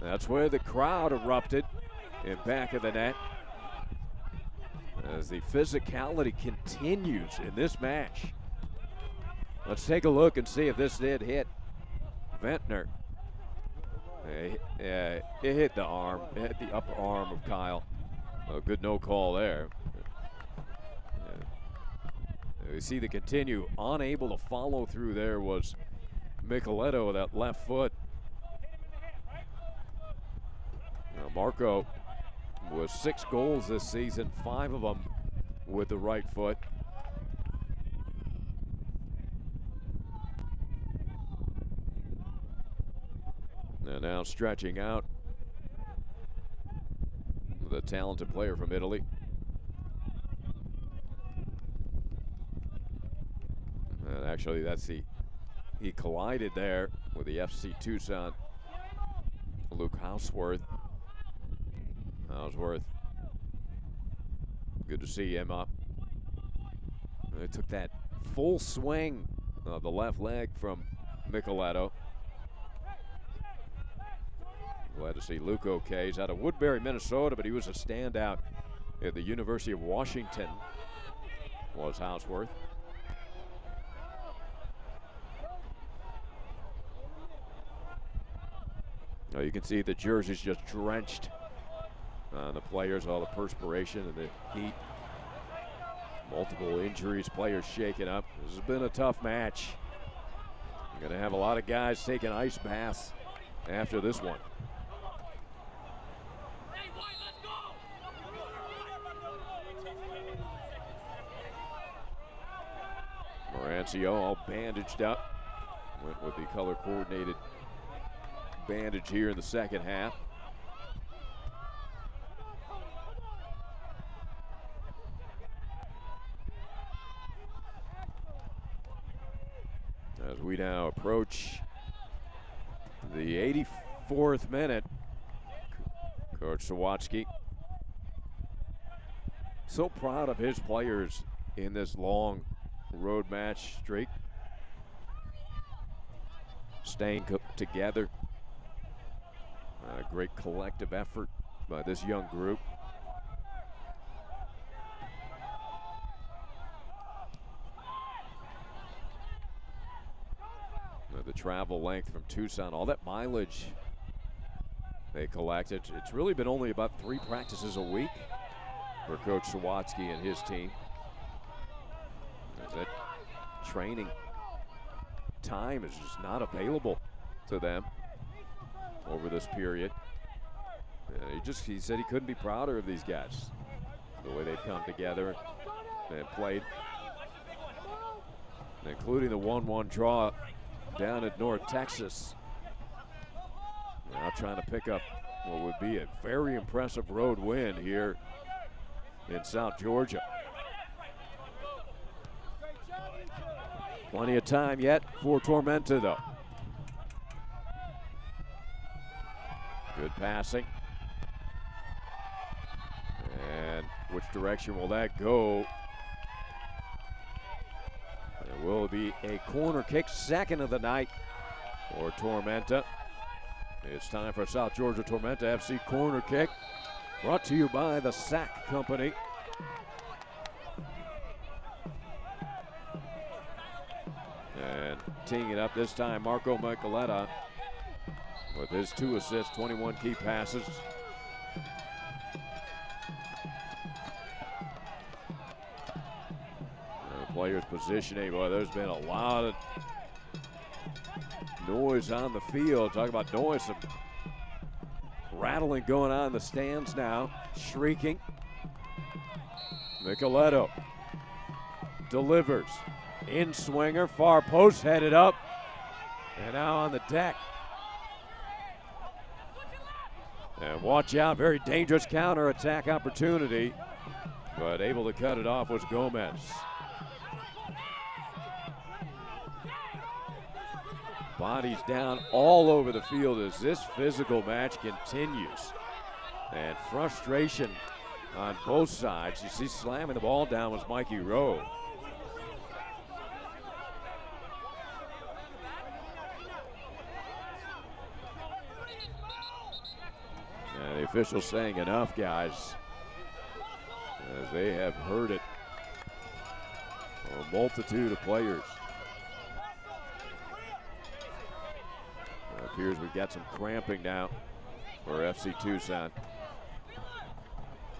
That's where the crowd erupted in back of the net. As the physicality continues in this match. Let's take a look and see if this did hit Ventnor. It hit the arm, it hit the upper arm of Kyle. A good no call there. We see the continue, unable to follow through there was Micoletta with that left foot. Now Marco with 6 goals this season, 5 of them with the right foot. And now stretching out, the talented player from Italy. And actually that's he collided there with the FC Tucson, Luke Houseworth. Good to see him up. They took that full swing of the left leg from Micoletta. Glad to see Luke okay. He's out of Woodbury, Minnesota, but he was a standout at the University of Washington, was Houseworth. Now you can see the jerseys just drenched. The players, all the perspiration and the heat. Multiple injuries, players shaken up. This has been a tough match. You're going to have a lot of guys taking ice baths after this one. Mencia all bandaged up. Went with the color-coordinated bandage here in the second half. As we now approach the 84th minute, Coach Sawatsky so proud of his players in this long road match streak. Staying together. A great collective effort by this young group. The travel length from Tucson, all that mileage they collected. It's really been only about 3 practices a week for Coach Sawatsky and his team. That training time is just not available to them over this period. He said he couldn't be prouder of these guys, the way they've come together and played, including the 1-1 draw down at North Texas. Now trying to pick up what would be a very impressive road win here in South Georgia. Plenty of time yet for Tormenta though. Good passing. And which direction will that go? It will be a corner kick, second of the night for Tormenta. It's time for South Georgia Tormenta FC corner kick, brought to you by the Sack Company. And teeing it up this time, Marco Micoletta with his 2 assists, 21 key passes. Players positioning, boy, there's been a lot of noise on the field. Talk about noise. Some rattling going on in the stands now. Shrieking. Micheletto delivers. In swinger. Far post headed up. And now on the deck. And watch out. Very dangerous counterattack opportunity. But able to cut it off was Gomez. Bodies down all over the field as this physical match continues. And frustration on both sides. You see slamming the ball down was Mikey Rowe. And the officials saying enough, guys, as they have heard it. A multitude of players. It appears we've got some cramping now for FC Tucson.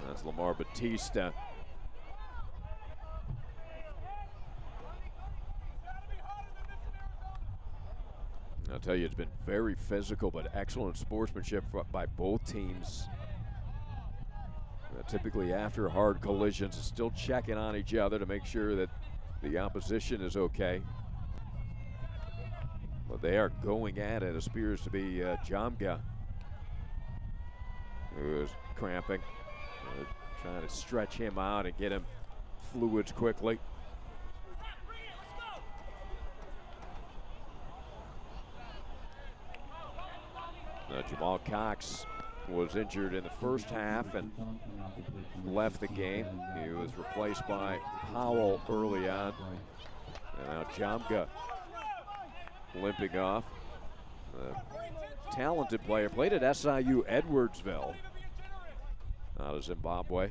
That's Lamar Batista. I'll tell you, it's been very physical, but excellent sportsmanship by both teams. Typically after hard collisions, it's still checking on each other to make sure that the opposition is okay. But they are going at it. It appears to be Jamga, who is cramping. Trying to stretch him out and get him fluids quickly. Jamal Cox was injured in the first half and left the game. He was replaced by Howell early on. And now Jamga limping off. Talented player, played at SIU Edwardsville out of Zimbabwe.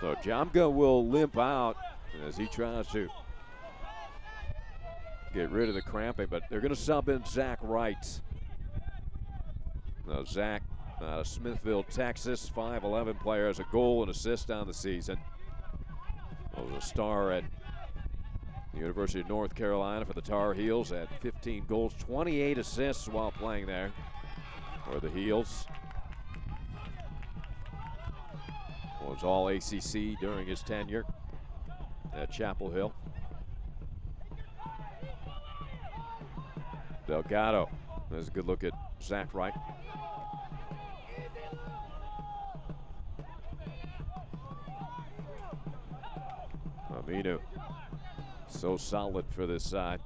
So Jamga will limp out as he tries to get rid of the cramping, but they're going to sub in Zach Wright. Now Zach out of Smithville, Texas, 5'11" player, has a goal and assist on the season. Was a star at the University of North Carolina for the Tar Heels, had 15 goals, 28 assists while playing there for the Heels. Was all ACC during his tenure at Chapel Hill. Delgado, there's a good look at Zach Wright. Aminu, so solid for this side.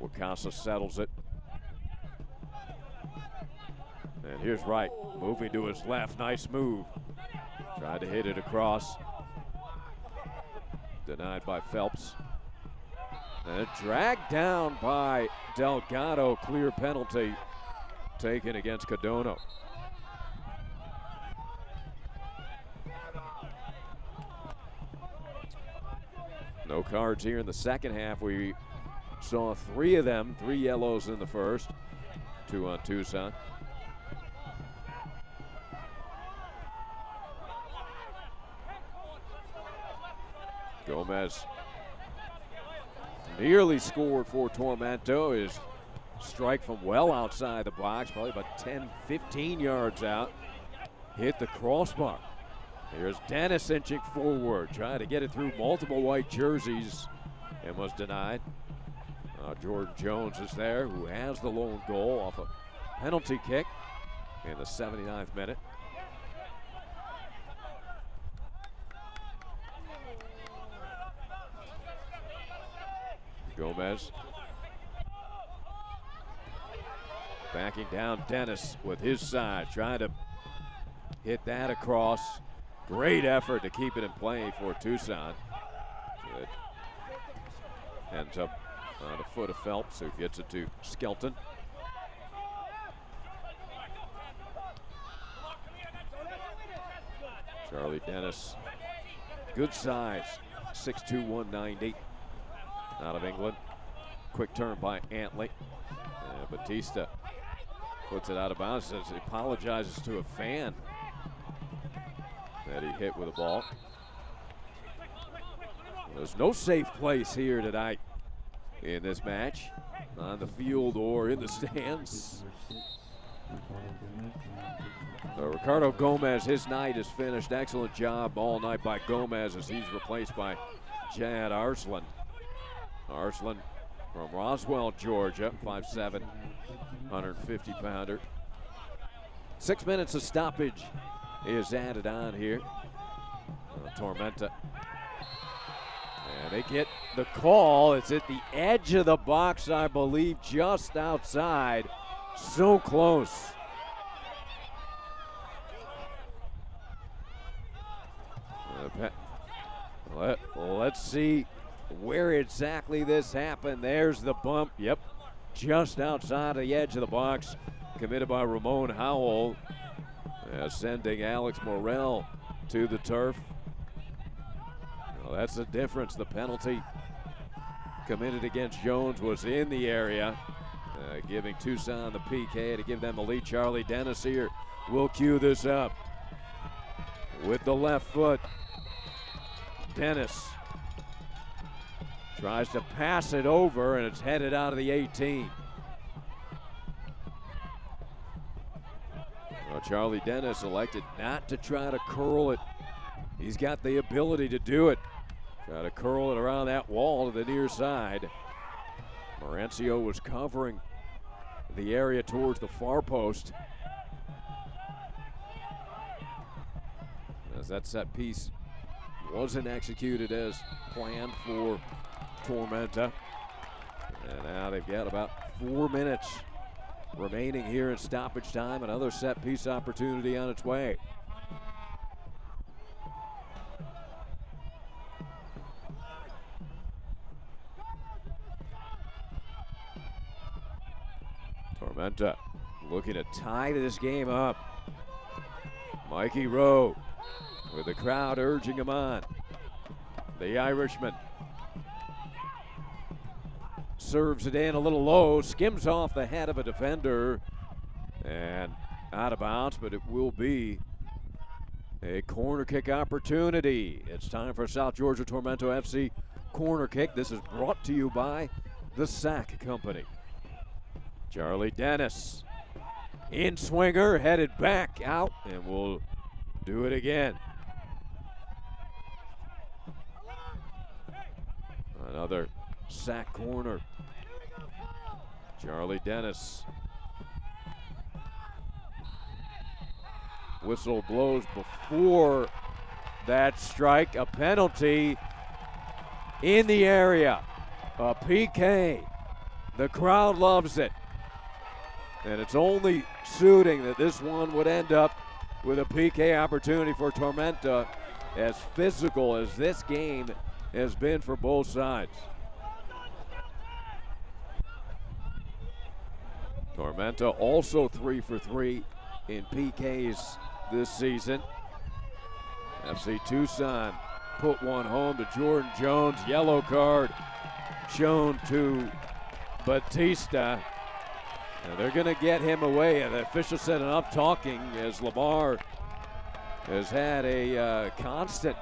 Wakasa settles it. And here's Wright, moving to his left, nice move. Tried to hit it across. Denied by Phelps. And dragged down by Delgado, clear penalty taken against Cadona. No cards here in the second half. We saw 3 of them, 3 yellows in the first, 2 on Tucson. Gomez nearly scored for Tormenta. His strike from well outside the box, probably about 10, 15 yards out. Hit the crossbar. Here's Dennis inching forward, trying to get it through multiple white jerseys and was denied. Jordan Jones is there, who has the lone goal off a penalty kick in the 79th minute. Gomez backing down Dennis with his side, trying to hit that across. Great effort to keep it in play for Tucson. It ends up on a foot of Phelps, who gets it to Skelton. Charlie Dennis, good size, 6'2", 190. Out of England. Quick turn by Antley. Batista puts it out of bounds. Says he apologizes to a fan that he hit with a ball. There's no safe place here tonight in this match, on the field or in the stands. Ricardo Gomez, his night is finished. Excellent job all night by Gomez as he's replaced by Jad Arslan. Arslan from Roswell, Georgia, 5'7", 150-pounder. 6 minutes of stoppage is added on here. Tormenta. And they get the call. It's at the edge of the box, I believe, just outside. So close. Let's see where exactly this happened. There's the bump. Yep, just outside of the edge of the box. Committed by Ramon Howell. Sending Alex Morel to the turf. Well, that's the difference. The penalty committed against Jones was in the area, giving Tucson the PK to give them the lead. Charlie Dennis here will cue this up with the left foot. Dennis tries to pass it over, and it's headed out of the 18. Well, Charlie Dennis elected not to try to curl it. He's got the ability to do it. Try to curl it around that wall to the near side. Mencia was covering the area towards the far post. As that set piece wasn't executed as planned for Tormenta. And now they've got about 4 minutes remaining here in stoppage time. Another set piece opportunity on its way. Tormenta looking to tie this game up. Mikey Rowe with the crowd urging him on. The Irishman serves it in a little low, skims off the head of a defender, and out of bounds, but it will be a corner kick opportunity. It's time for South Georgia Tormenta FC corner kick. This is brought to you by the Sack Company. Charlie Dennis, in swinger, headed back out, and we'll do it again. Another sack corner. Charlie Dennis. Whistle blows before that strike. A penalty in the area. A PK. The crowd loves it. And it's only suiting that this one would end up with a PK opportunity for Tormenta, as physical as this game has been for both sides. Tormenta also 3 for 3 in PKs this season. FC Tucson put one home to Jordan Jones. Yellow card shown to Batista. And they're going to get him away. The official said enough talking, as Lamar has had a constant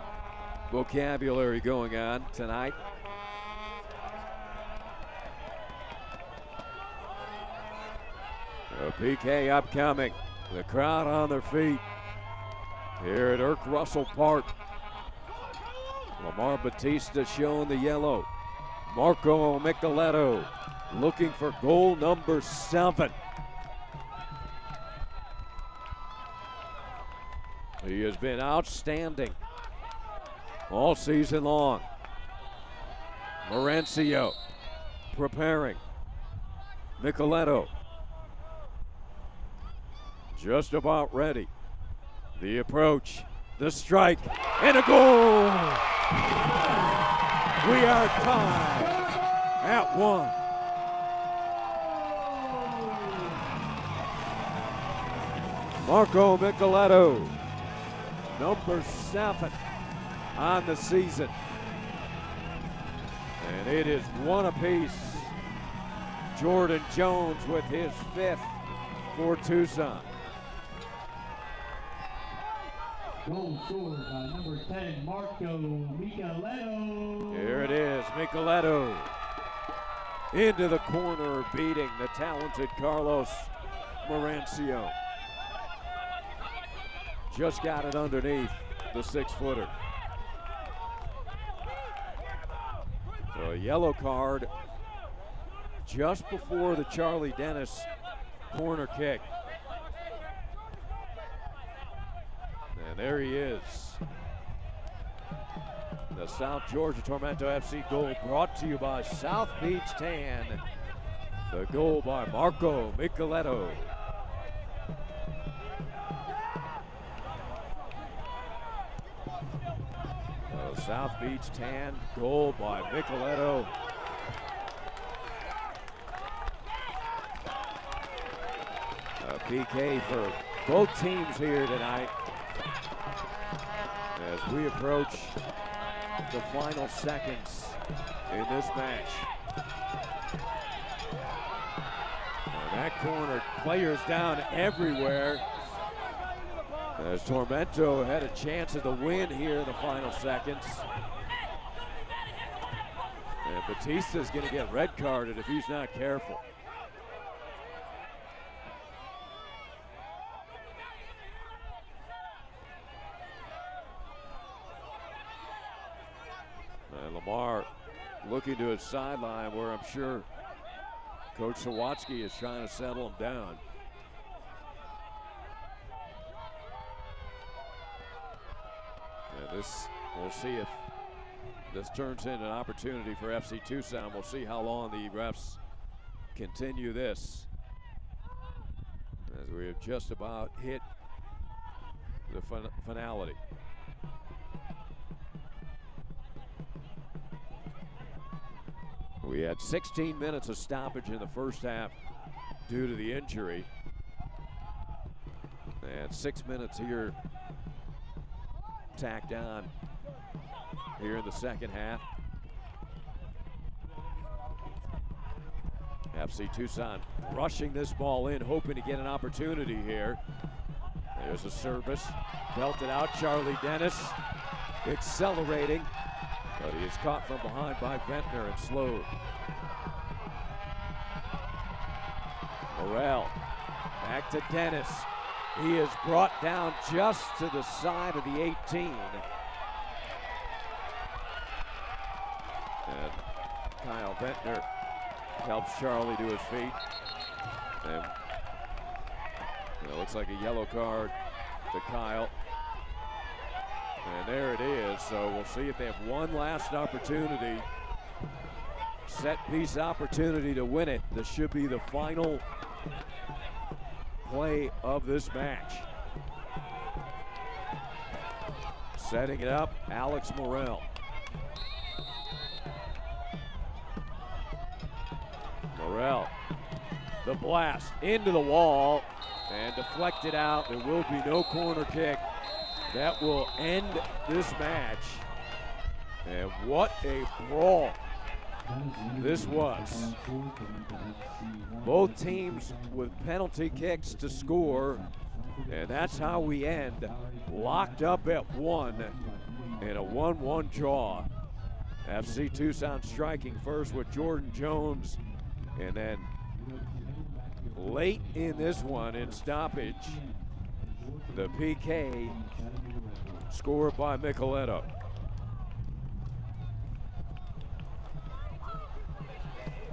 vocabulary going on tonight. A PK upcoming. The crowd on their feet here at Irk Russell Park. Lamar Batista showing the yellow. Marco Micheletto looking for goal number 7. He has been outstanding all season long. Mencia preparing. Micheletto just about ready. The approach, the strike, and a goal! We are tied at 1. Marco Micheletto, number 7 on the season. And it is 1 apiece. Jordan Jones with his 5th for Tucson. Goal scored by number 10, Marco Micheletto. Here it is, Micheletto into the corner, beating the talented Carlos Mencia. Just got it underneath the 6-footer. So a yellow card just before the Charlie Dennis corner kick. And there he is. The South Georgia Tormenta FC goal brought to you by South Beach Tan. The goal by Marco Micheletto. The South Beach Tan goal by Micheletto. A PK for both teams here tonight as we approach the final seconds in this match. And that corner, players down everywhere as Tormenta had a chance at the win here in the final seconds. And Batista's gonna get red carded if he's not careful. And Lamar looking to his sideline where I'm sure Coach Sawatsky is trying to settle him down. And this, we'll see if this turns into an opportunity for FC Tucson. We'll see how long the refs continue this, as we have just about hit the finality. We had 16 minutes of stoppage in the first half due to the injury. And 6 minutes here tacked on here in the second half. FC Tucson rushing this ball in, hoping to get an opportunity here. There's a service, belted out, Charlie Dennis accelerating, but he is caught from behind by Ventnor and slowed. Morel, back to Dennis. He is brought down just to the side of the 18. And Kyle Ventnor helps Charlie to his feet. And it looks like a yellow card to Kyle. And there it is. So we'll see if they have one last opportunity. Set piece opportunity to win it. This should be the final play of this match. Setting it up, Alex Morel. Morel, the blast into the wall and deflected out. There will be no corner kick. That will end this match. And what a brawl this was. Both teams with penalty kicks to score, and that's how we end. Locked up at 1 in a 1-1 draw. FC Tucson striking first with Jordan Jones, and then late in this one in stoppage, the PK scored by Micheletto.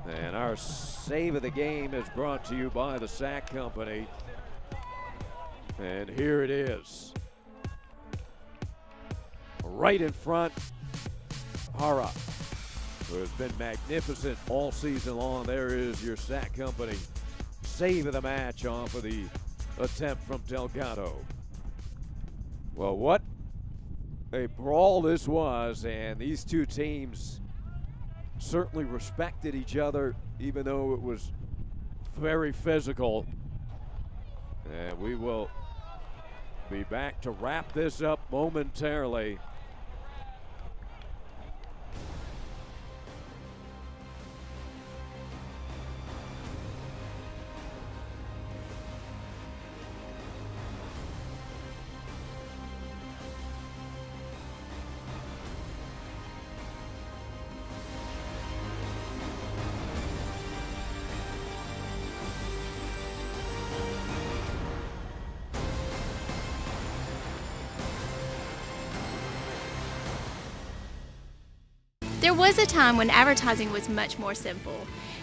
And our save of the game is brought to you by the Sack Company. And here it is. Right in front, Hara, who has been magnificent all season long. There is your Sack Company save of the match off of the attempt from Delgado. Well, what a brawl this was, and these two teams certainly respected each other, even though it was very physical. And we will be back to wrap this up momentarily. There was a time when advertising was much more simple.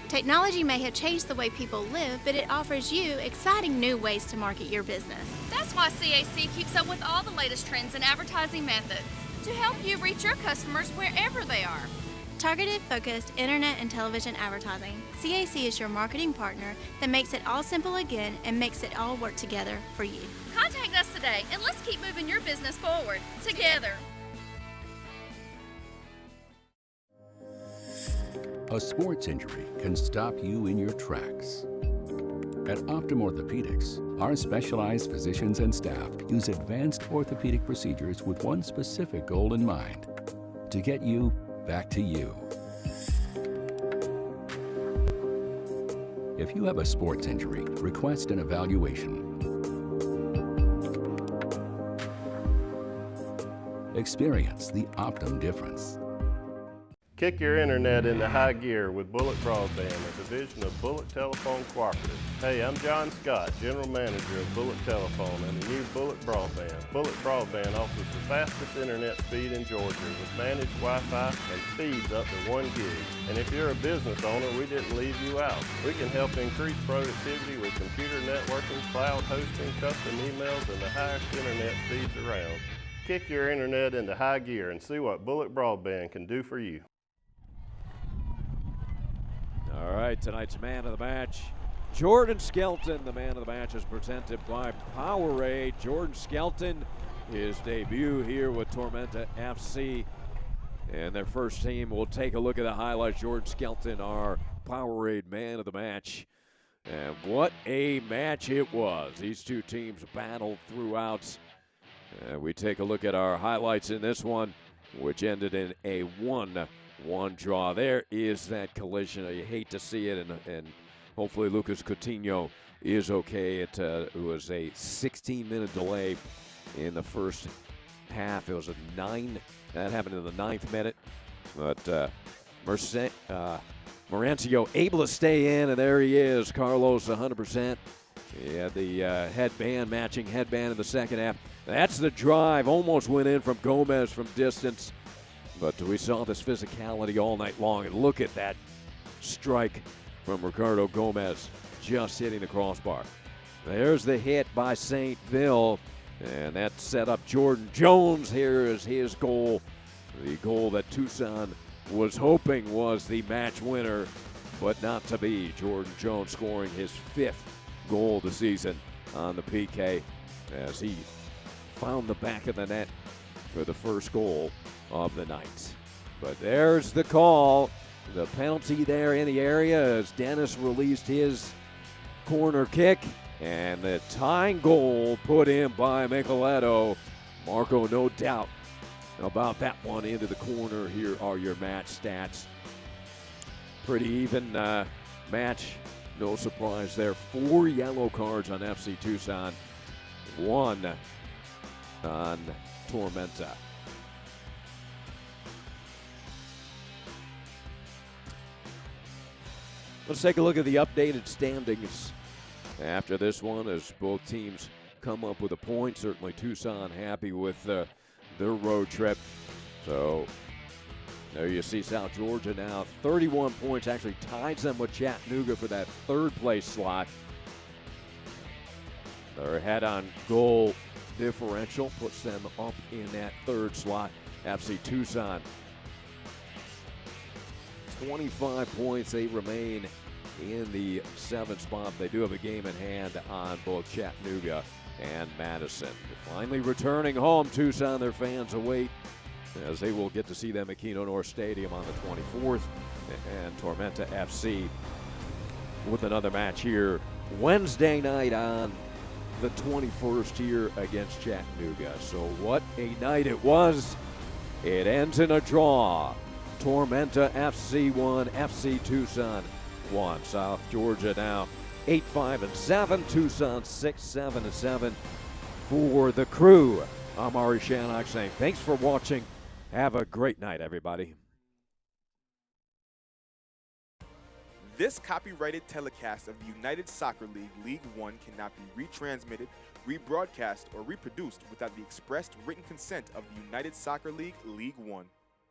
Technology may have changed the way people live, but it offers you exciting new ways to market your business. That's why CAC keeps up with all the latest trends in advertising methods to help you reach your customers wherever they are. Targeted, focused internet and television advertising. CAC is your marketing partner that makes it all simple again and makes it all work together for you. Contact us today and let's keep moving your business forward together. A sports injury can stop you in your tracks. At Optum Orthopedics, our specialized physicians and staff use advanced orthopedic procedures with one specific goal in mind: to get you back to you. If you have a sports injury, request an evaluation. Experience the Optum difference. Kick your internet into high gear with Bullet Broadband, a division of Bullet Telephone Cooperative. Hey, I'm John Scott, General Manager of Bullet Telephone and the new Bullet Broadband. Bullet Broadband offers the fastest internet speed in Georgia with managed Wi-Fi and speeds up to 1 gig. And if you're a business owner, we didn't leave you out. We can help increase productivity with computer networking, cloud hosting, custom emails, and the highest internet speeds around. Kick your internet into high gear and see what Bullet Broadband can do for you. All right, tonight's man of the match, Jordan Skelton. The man of the match is presented by Powerade. Jordan Skelton, his debut here with Tormenta FC. And their first team, we'll take a look at the highlights. Jordan Skelton, our Powerade man of the match. And what a match it was. These two teams battled throughout. We take a look at our highlights in this one, which ended in a 1-1 draw. There is that collision. You hate to see it, and hopefully Lucas Coutinho is okay. It was a 16-minute delay in the first half. It was that happened in the 9th minute, but Mencia able to stay in, and there he is, Carlos 100%. He had the matching headband in the second half. That's the drive, almost went in from Gomez from distance. But we saw this physicality all night long, and look at that strike from Ricardo Gomez, just hitting the crossbar. There's the hit by St. Ville, and that set up Jordan Jones. Here is his goal, the goal that Tucson was hoping was the match winner, but not to be. Jordan Jones scoring his 5th goal of the season on the PK as he found the back of the net for the first goal of the night. But there's the call. The penalty there in the area as Dennis released his corner kick, and the tying goal put in by Micheletto. Marco, no doubt about that one into the corner. Here are your match stats. Pretty even match. No surprise there. 4 yellow cards on FC Tucson. 1 on Tormenta. Let's take a look at the updated standings after this one as both teams come up with a point. Certainly Tucson happy with their road trip. So there you see South Georgia now 31 points, actually ties them with Chattanooga for that 3rd place slot. Their head-on goal differential puts them up in that 3rd slot. FC Tucson 25 points. They remain in the 7th spot. They do have a game in hand on both Chattanooga and Madison. Finally returning home, Tucson, their fans await as they will get to see them at Keno North Stadium on the 24th, and Tormenta FC with another match here Wednesday night on the 21st here against Chattanooga. So what a night it was. It ends in a draw. Tormenta FC 1, FC Tucson 1. South Georgia now 8-5-7. Tucson 6-7-7 for the crew. I'm Ari Shannock saying thanks for watching. Have a great night, everybody. This copyrighted telecast of the United Soccer League League One cannot be retransmitted, rebroadcast, or reproduced without the expressed written consent of the United Soccer League League One.